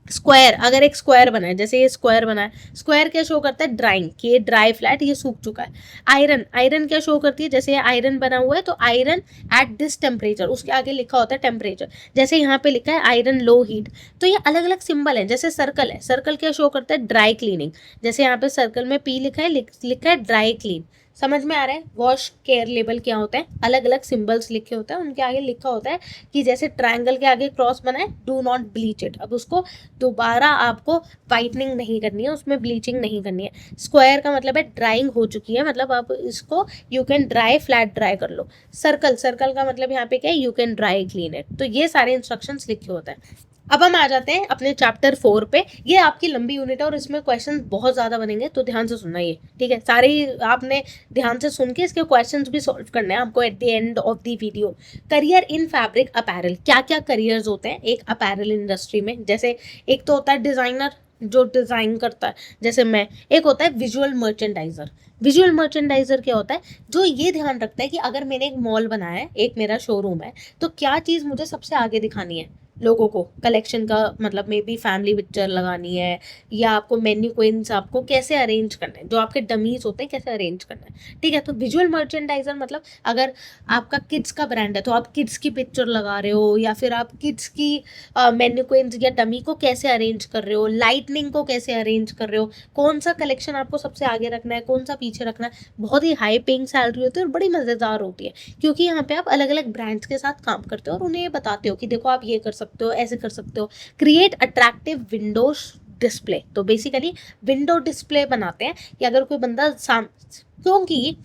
स्क्वायर, अगर एक स्क्वायर बना है, जैसे ये स्क्वायर बना है, स्क्वायर क्या शो करता है, ड्राइंग, कि ये ड्राई फ्लैट, ये सूख चुका है। आयरन, आयरन क्या शो करती है, जैसे ये आयरन बना हुआ है तो आयरन एट दिस टेम्परेचर, उसके आगे लिखा होता है टेम्परेचर, जैसे यहाँ पे लिखा है आयरन लो हीट। तो ये अलग अलग सिंबल है। जैसे सर्कल है, सर्कल क्या शो करता है, ड्राई क्लीनिंग, जैसे यहाँ पे सर्कल में पी लिखा है, लिखा है ड्राई क्लीन। समझ में आ रहा है। वॉश केयर लेबल क्या होता है, अलग अलग सिंबल्स लिखे होते हैं, उनके आगे लिखा होता है कि जैसे ट्रायंगल के आगे क्रॉस बना है, डू नॉट ब्लीच इट। अब उसको दोबारा आपको वाइटनिंग नहीं करनी है, उसमें ब्लीचिंग नहीं करनी है। स्क्वायर का मतलब है ड्राइंग हो चुकी है, मतलब आप इसको you can dry, flat dry कर लो। सर्कल, सर्कल का मतलब यहाँ पे क्या है, you can dry clean it. तो ये सारे इंस्ट्रक्शंस लिखे होते हैं। अब हम आ जाते हैं अपने चैप्टर 4 पे। ये आपकी लंबी यूनिट है और इसमें क्वेश्चन बहुत ज़्यादा बनेंगे, तो ध्यान से सुनना ये, ठीक है। सारे ही आपने ध्यान से सुन के इसके क्वेश्चंस भी सॉल्व करने हैं आपको at the end of the video. Career in fabric apparel, क्या क्या करियर्स होते हैं एक अपैरल इंडस्ट्री में। जैसे एक तो होता है डिज़ाइनर, जो डिज़ाइन करता है, जैसे मैं। एक होता है विजुअल मर्चेंडाइजर। विजुअल मर्चेंडाइजर क्या होता है, जो ये ध्यान रखता है कि अगर मैंने एक मॉल बनाया है, एक मेरा शोरूम है, तो क्या चीज़ मुझे सबसे आगे दिखानी है लोगों को। कलेक्शन का मतलब मे बी फैमिली पिक्चर लगानी है, या आपको मेन्यू क्वींस आपको कैसे अरेंज करना है, जो आपके डमीज होते हैं कैसे अरेंज करना है, ठीक है। तो विजुअल मर्चेंडाइजर मतलब अगर आपका किड्स का ब्रांड है तो आप किड्स की पिक्चर लगा रहे हो, या फिर आप किड्स की मेन्यू क्वींस या डमी को कैसे अरेंज कर रहे हो, लाइटनिंग को कैसे अरेंज कर रहे हो, कौन सा कलेक्शन आपको सबसे आगे रखना है, कौन सा पीछे रखना है। बहुत ही हाई पेइंग सैलरी होती है और बड़ी मज़ेदार होती है, क्योंकि यहाँ पे आप अलग अलग ब्रांड्स के साथ काम करते हो और उन्हें ये बताते हो कि देखो आप ये कर सकते हो, ऐसे कर सकते हो। क्रिएट अट्रैक्टिव विंडोज डिस्प्ले, तो बेसिकली विंडो डिस्प्ले बनाते हैं कि अगर कोई बंदा क्योंकि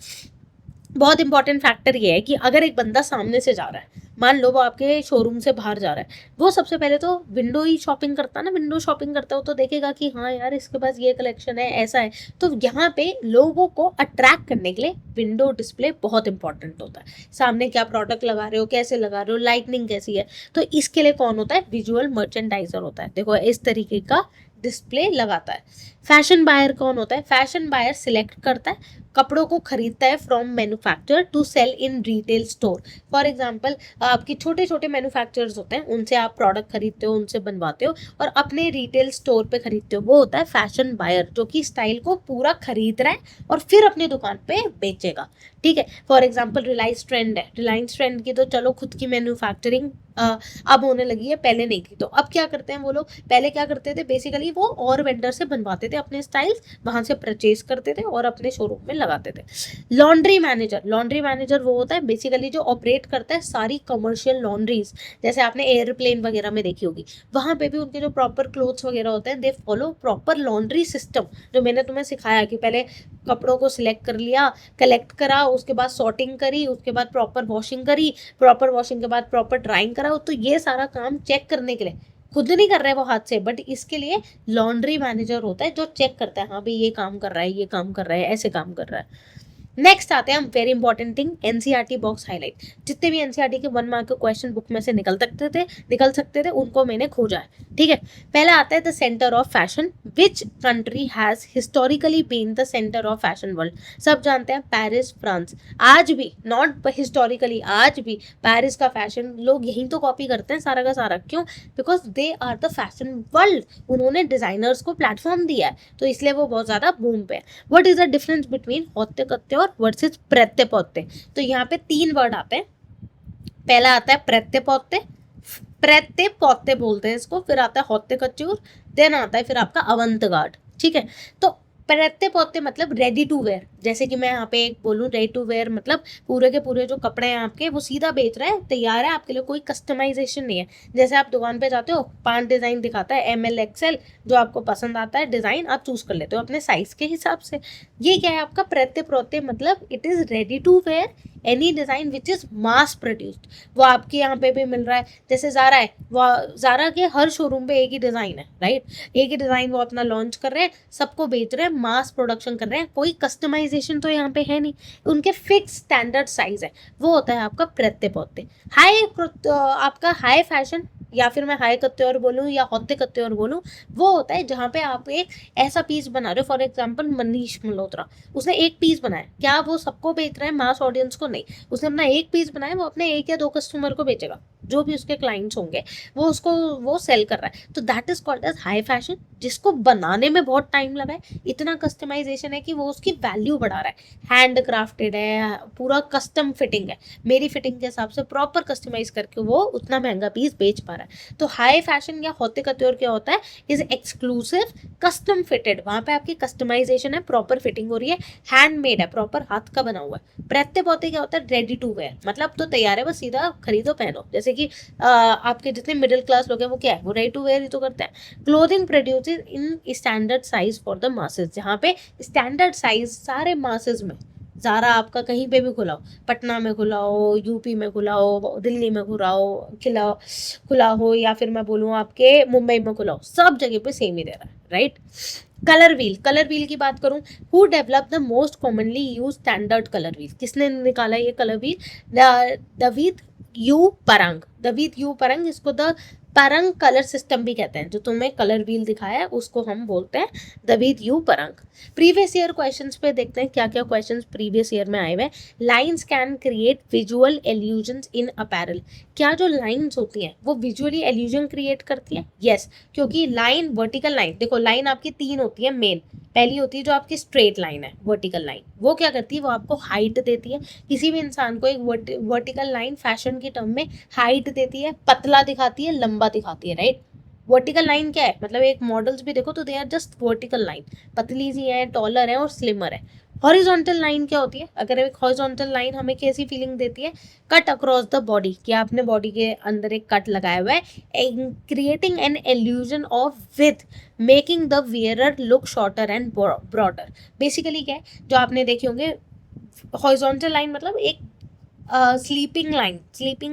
बहुत इंपॉर्टेंट फैक्टर ये है कि अगर एक बंदा सामने से जा रहा है, मान लो वो आपके शोरूम से बाहर जा रहा है, वो सबसे पहले तो विंडो ही शॉपिंग करता है ना। विंडो शॉपिंग करता है तो देखेगा कि हाँ यार इसके पास ये कलेक्शन है, ऐसा है। तो यहाँ पे लोगों को अट्रैक्ट करने के लिए विंडो डिस्प्ले बहुत इंपॉर्टेंट होता है। सामने क्या प्रोडक्ट लगा रहे हो, कैसे लगा रहे हो, लाइटनिंग कैसी है, तो इसके लिए कौन होता है, विजुअल मर्चेंडाइजर होता है। देखो इस तरीके का डिस्प्ले लगाता है। फैशन बायर कौन होता है, फैशन बायर सिलेक्ट करता है, कपड़ों को खरीदता है from manufacturer to sell in retail store. For example आपके छोटे छोटे मैन्युफैक्चरर्स होते हैं, उनसे आप प्रोडक्ट खरीदते हो, उनसे बनवाते हो और अपने रिटेल स्टोर पे खरीदते हो। वो होता है फैशन बायर, जो कि स्टाइल को पूरा खरीद रहा है और फिर अपनी दुकान पे बेचेगा, ठीक है। फॉर एग्जांपल रिलायंस ट्रेंड है, रिलायंस ट्रेंड की तो चलो खुद की मैन्युफैक्चरिंग अब होने लगी है, पहले नहीं थी। तो अब क्या करते हैं वो लोग, पहले क्या करते थे बेसिकली वो और वेंडर से बनवाते थे अपने स्टाइल्स, वहां से परचेज करते थे और अपने शोरूम में लगाते थे। लॉन्ड्री मैनेजर, लॉन्ड्री मैनेजर वो होता है बेसिकली जो ऑपरेट करता है सारी कमर्शियल लॉन्ड्रीज। जैसे आपने एयरप्लेन वगैरह में देखी होगी, वहां पे भी उनके जो प्रॉपर क्लोथ्स वगैरह होते हैं, they follow proper laundry system, जो मैंने तुम्हें सिखाया कि पहले कपड़ों को सिलेक्ट कर लिया, कलेक्ट करा, उसके बाद सॉर्टिंग करी, उसके बाद प्रॉपर वॉशिंग करी, प्रॉपर वॉशिंग के बाद प्रॉपर ड्राइंग करा। तो ये सारा काम चेक करने के लिए खुद नहीं कर रहा है वो हाथ से, बट इसके लिए लॉन्ड्री मैनेजर होता है जो चेक करता है, हाँ भाई ये काम कर रहा है, ये काम कर रहा है, ऐसे काम कर रहा है। नेक्स्ट आते हैं हम, very important thing, NCERT box highlight. जितने भी एनसीईआरटी के 1 मार्क के क्वेश्चन बुक में से निकल सकते थे उनको मैंने खोजा है, ठीक है। पहला आता है the centre of fashion, which country has historically been the centre of fashion world. सब जानते हैं पेरिस फ्रांस। आज भी नॉट हिस्टोरिकली, आज भी पेरिस का फैशन लोग यहीं तो कॉपी करते हैं सारा का सारा। क्यों, because they are the fashion world, उन्होंने डिजाइनर्स को प्लेटफॉर्म दिया है, तो इसलिए वो बहुत ज्यादा बूम पे है। What is the difference between haute कत्ते वर्सेस प्रत्ये पौत्ते। तो यहाँ पे 3 वर्ड आते हैं। पहला आता है प्रत्ये पौत्ते, प्रत्ये पौत्ते बोलते हैं इसको, फिर आता है हौते कच्चूर, देन आता है फिर आपका अवंतगार्ड, ठीक है। तो प्रत्ये पौत्ते मतलब रेडी टू वेयर, जैसे कि मैं यहाँ पे एक बोलूँ रेडी टू वेयर मतलब पूरे के पूरे जो कपड़े हैं आपके वो सीधा बेच रहा है, तैयार है, आपके लिए कोई कस्टमाइजेशन नहीं है। जैसे आप दुकान पे जाते हो, 5 डिज़ाइन दिखाता है ML XL, जो आपको पसंद आता है डिज़ाइन आप चूज कर लेते हो अपने साइज के हिसाब से। ये क्या है आपका प्रत्ये पौत्ते मतलब it is ready to wear any design which is mass produced. वो आपके यहाँ पे भी मिल रहा है, जैसे ज़ारा है, वो ज़ारा के हर शोरूम पे एक ही डिज़ाइन है, राइट, एक ही डिज़ाइन वो अपना लॉन्च कर रहे हैं, सबको बेच रहे हैं, मास प्रोडक्शन कर रहे हैं, कोई कस्टमाइजेशन तो यहाँ पे है नहीं, उनके फिक्स स्टैंडर्ड साइज है, वो होता है आपका प्रत्ये पौत्ते। आपका हाई फैशन, या फिर मैं हाई कत्ते बोलूँ या हौते कत्ते बोलूँ, वो होता है जहाँ पे आप एक ऐसा पीस बना रहे हो। फॉर एग्जांपल मनीष मल्होत्रा, उसने एक पीस बनाया, क्या वो सबको बेच रहा है, मास ऑडियंस को नहीं, उसने अपना एक पीस बनाया, वो अपने 1 या 2 कस्टमर को बेचेगा, जो भी उसके क्लाइंट्स होंगे वो उसको वो सेल कर रहा है। तो that is called as high fashion, जिसको बनाने में बहुत टाइम लगा है, इतना कस्टमाइजेशन है कि वो उसकी वैल्यू बढ़ा रहा है, हैंड क्राफ्टेड है, पूरा कस्टम फिटिंग है, मेरी फिटिंग के हिसाब से प्रॉपर कस्टमाइज करके वो उतना महंगा पीस बेच पा रहा है। तो हाई फैशन या हौते कत्ते क्या होता है, इज एक्सक्लूसिव कस्टम फिटेड, वहां पे आपकी कस्टमाइजेशन है, प्रॉपर फिटिंग हो रही है, हैंडमेड है, प्रॉपर हाथ का बना हुआ है। प्रत्ये पौत्ते क्या होता है, रेडी टू वेयर मतलब तो तैयार है, बस सीधा खरीदो पहनो। जैसे कि आपके जितने मिडिल क्लास लोग हैं वो क्या है, वो रेडी टू वेयर ही तो करते हैं। Clothing produces in standard size for the masses, जहाँ पे स्टैंडर्ड साइज सारे मासेस में ज़ारा आपका कहीं पे भी खुला हो, पटना में खुला हो, यूपी में खुला हो, दिल्ली में खुला हो, या फिर मैं बोलूँ आपके मुंबई में खुला हो, सब जगह पे सेम ही दे रहा है, राइट। कलर व्हील की बात करूं, who develop the most commonly use standard colour wheel, किसने निकाला ये कलर व्हील? दवीद यू परंग, इसको द परंग कलर सिस्टम भी कहते हैं। जो तुम्हें कलर व्हील दिखाया है उसको हम बोलते हैं दवीद यू परंग। प्रीवियस ईयर क्वेश्चंस पे देखते हैं क्या क्या क्वेश्चंस प्रीवियस ईयर में आए हुए। Lines can create visual illusions in apparel, क्या जो लाइंस होती हैं वो विजुअली एल्यूजन क्रिएट करती है? यस, क्योंकि लाइन, वर्टिकल लाइन, देखो लाइन आपकी तीन होती है मेन। पहली होती है जो आपकी स्ट्रेट लाइन है, वर्टिकल लाइन, वो क्या करती है, वो आपको हाइट देती है। किसी भी इंसान को एक वर्टिकल लाइन फैशन के टर्म में हाइट देती है, पतला दिखाती है, लंबा दिखाती है, राइट। वर्टिकल लाइन क्या है, मतलब एक मॉडल्स भी देखो तो they are just vertical line, पतली सी है, टॉलर है और स्लिमर है। हॉरिजॉन्टल लाइन क्या होती है, अगर एक हॉरिजॉन्टल लाइन हमें कैसी फीलिंग देती है, कट अक्रॉस द बॉडी, कि आपने बॉडी के अंदर एक कट लगाया हुआ है, creating an illusion of with, making the wearer look shorter and broader. Basically क्या है, जो आपने देखे होंगे हॉरिजॉन्टल लाइन मतलब एक स्लीपिंग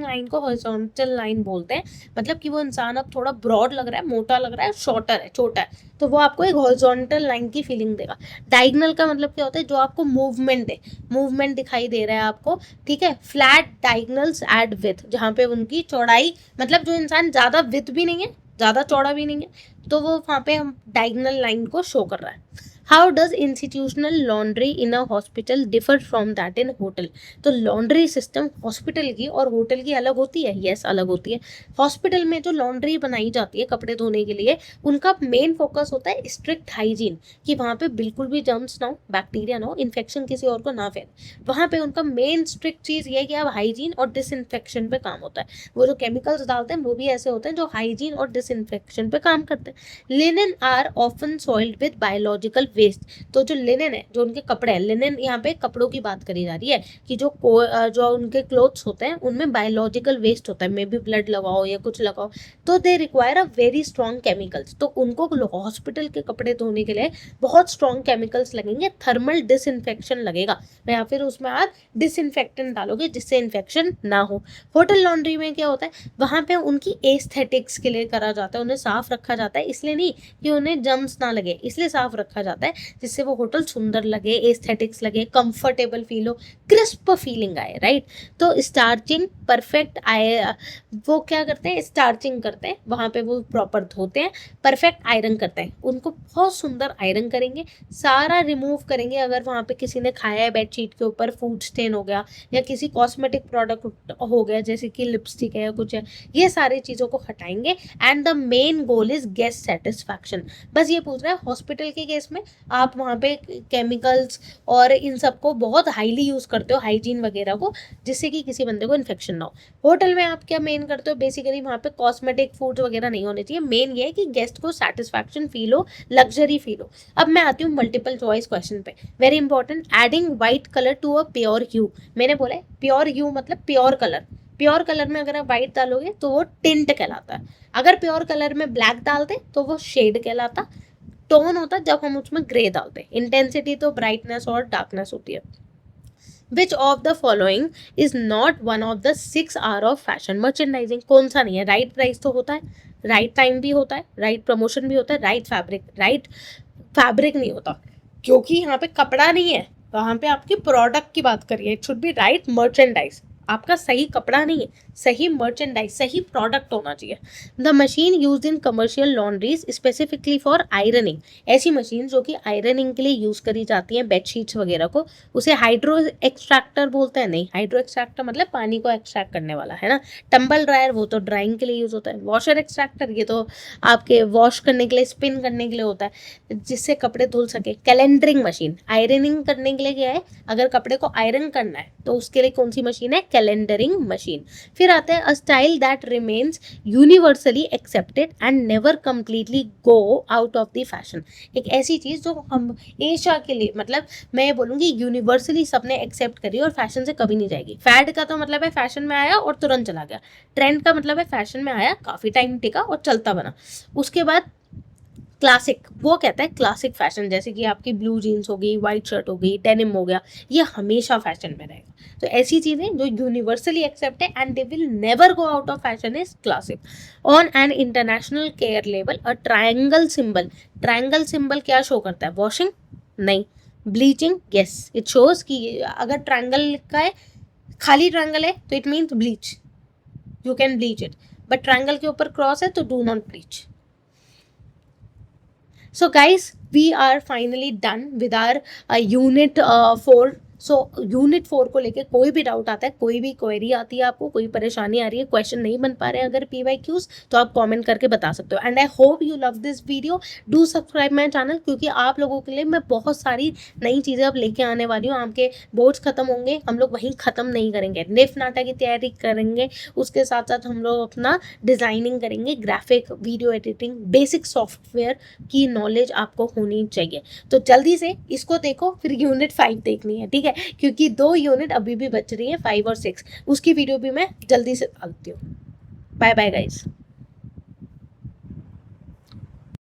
लाइन को हॉरिजॉन्टल लाइन बोलते हैं, मतलब कि वो इंसान अब थोड़ा ब्रॉड लग रहा है, मोटा लग रहा है, शॉर्टर है, छोटा है, तो वो आपको एक हॉरिजॉन्टल लाइन की फीलिंग देगा। डायगोनल का मतलब क्या होता है, जो आपको मूवमेंट दिखाई दे रहा है आपको, ठीक है। फ्लैट डायगोनल्स एड विथ, जहाँ पे उनकी चौड़ाई, मतलब जो इंसान ज़्यादा विथ भी नहीं है, ज़्यादा चौड़ा भी नहीं है, तो वो वहाँ पे हम डायगोनल लाइन को शो कर रहा है। How does institutional laundry in a hospital differ from that in hotel, तो लॉन्ड्री सिस्टम हॉस्पिटल की और होटल की अलग होती है? यस, अलग होती है। हॉस्पिटल में जो लॉन्ड्री बनाई जाती है कपड़े धोने के लिए, उनका मेन फोकस होता है स्ट्रिक्ट हाइजीन, कि वहाँ पे बिल्कुल भी जर्म्स ना हो, बैक्टीरिया ना हो, इन्फेक्शन किसी और को ना फैले। वहाँ पे उनका मेन स्ट्रिक्ट चीज़ ये है कि अब हाइजीन और डिसइंफेक्शन पे काम होता है। वो जो केमिकल्स डालते हैं वो भी ऐसे होते हैं जो हाइजीन और डिसइंफेक्शन पे काम करते हैं। Linen are often soiled with biological waste, तो जो लिनन है, जो उनके कपड़े हैं, लिनन यहाँ पे कपड़ों की बात करी जा रही है, कि जो उनके क्लोथ्स होते हैं उनमें बायोलॉजिकल वेस्ट होता है, मे बी ब्लड लगाओ या कुछ लगाओ, तो they require a very strong chemicals, तो उनको हॉस्पिटल के कपड़े धोने के लिए बहुत स्ट्रॉन्ग केमिकल्स लगेंगे, थर्मल डिसइंफेक्शन लगेगा, या फिर उसमें आप डिसइंफेक्टेंट डालोगे जिससे इन्फेक्शन ना हो। होटल लॉन्ड्री में क्या होता है, वहाँ पे उनकी एस्थेटिक्स के लिए करा जाता है, उन्हें साफ रखा जाता है, इसलिए नहीं कि उन्हें जम्स ना लगे, इसलिए साफ रखा जाता है जिससे वो होटल सुंदर लगे, एस्थेटिक्स लगे, कंफर्टेबल फील हो, क्रिस्प फीलिंग आए, राइट। तो स्टार्चिंग परफेक्ट आए, वो क्या करते हैं, स्टार्चिंग करते हैं, वहाँ पे वो प्रॉपर धोते हैं, परफेक्ट आयरन करते हैं, उनको बहुत सुंदर आयरन करेंगे, सारा रिमूव करेंगे, अगर वहाँ पे किसी ने खाया है बेडशीट के ऊपर, फूड स्टेन हो गया, या किसी कॉस्मेटिक प्रोडक्ट हो गया जैसे कि लिपस्टिक है या कुछ है, ये सारी चीज़ों को हटाएंगे। And the main goal is guest satisfaction, बस ये पूछ रहा है हॉस्पिटल के केस में आप वहाँ पे केमिकल्स और इन सब को बहुत हाईली यूज़ करते हो, हाइजीन वगैरह को, जिससे कि किसी बंदे को इन्फेक्शन ना हो। होटल में आप क्या मेन करते हो, बेसिकली वहाँ पे कॉस्मेटिक फूड वगैरह नहीं होने चाहिए, मेन ये है कि गेस्ट को सेटिस्फैक्शन फील हो, लग्जरी फील हो। अब मैं आती हूँ मल्टीपल चॉइस क्वेश्चन पे, very important. Adding white colour to a pure hue, मैंने बोला है प्योर ह्यू मतलब प्योर कलर, प्योर कलर में अगर आप व्हाइट डालोगे तो वो टिंट कहलाता है, अगर प्योर कलर में ब्लैक डालते तो वो शेड कहलाता, टोन होता है जब हम उसमें ग्रे डालते हैं, इंटेंसिटी तो ब्राइटनेस और डार्कनेस होती है। Which of the following is not one of the 6 R of fashion merchandising, कौन सा नहीं है? राइट प्राइस तो होता है, राइट टाइम भी होता है, राइट प्रमोशन भी होता है, राइट फैब्रिक नहीं होता, क्योंकि यहाँ पे कपड़ा नहीं है, वहाँ पे आपकी प्रोडक्ट की बात करिए, it should be right merchandise, आपका सही कपड़ा नहीं है, सही मर्चेंडाइज, सही प्रोडक्ट होना चाहिए। The machine use in commercial laundries specifically for ironing, ऐसी मशीन जो कि आयरनिंग के लिए यूज करी जाती हैं बेडशीट्स वगैरह को, उसे हाइड्रो एक्सट्रैक्टर बोलते हैं? नहीं, हाइड्रो एक्सट्रैक्टर मतलब पानी को एक्सट्रैक्ट करने वाला है ना। टम्बल ड्रायर वो तो ड्राइंग के लिए यूज होता है। वॉशर एक्सट्रैक्टर ये तो आपके वॉश करने के लिए, स्पिन करने के लिए होता है, जिससे कपड़े धुल सके। कैलेंडरिंग मशीन आयरनिंग करने के लिए क्या है, अगर कपड़े को आयरन करना है तो उसके लिए कौन सी मशीन है? Calendering machine. फिर आता है a style that remains universally accepted and never completely go out of the fashion, एक ऐसी चीज़ जो हम एशिया के लिए, मतलब मैं ये बोलूँगी यूनिवर्सली सबने एक्सेप्ट करी और फैशन से कभी नहीं जाएगी। फैड का तो मतलब है फैशन में आया और तुरंत चला गया, ट्रेंड का मतलब है फैशन में आया, काफ़ी टाइम टिका और चलता बना, उसके बाद क्लासिक, वो कहता है क्लासिक फैशन, जैसे कि आपकी ब्लू जीन्स हो गई, वाइट शर्ट हो गई, डेनिम हो गया, ये हमेशा फैशन में रहेगा। तो ऐसी चीज़ें जो यूनिवर्सली एक्सेप्ट है and they will never go out of fashion is classic. On an international care level a triangle symbol क्या शो करता है? वॉशिंग नहीं, ब्लीचिंग यस, इट शोज कि अगर ट्रायंगल का है, खाली ट्रायंगल है तो it means bleach, you can bleach it, but triangle के ऊपर क्रॉस है तो do not bleach. So guys, we are finally done with our unit 4. So unit 4 को लेके कोई भी डाउट आता है, कोई भी क्वेरी आती है, आपको कोई परेशानी आ रही है, क्वेश्चन नहीं बन पा रहे हैं अगर PYQs, तो आप कमेंट करके बता सकते हो। And I hope you love this video, do subscribe my channel, क्योंकि आप लोगों के लिए मैं बहुत सारी नई चीज़ें अब लेके आने वाली हूँ। आपके बोर्ड्स खत्म होंगे, हम लोग वहीं ख़त्म नहीं करेंगे, निफ नाटा की तैयारी करेंगे, उसके साथ साथ हम लोग अपना डिज़ाइनिंग करेंगे, graphic, video editing, basic software की नॉलेज आपको होनी चाहिए। तो जल्दी से इसको देखो, फिर यूनिट 5 देखनी है, ठीक है, क्योंकि 2 यूनिट अभी भी बच रही है, 5 और 6, उसकी वीडियो भी मैं जल्दी से डालती हूँ। Bye bye guys.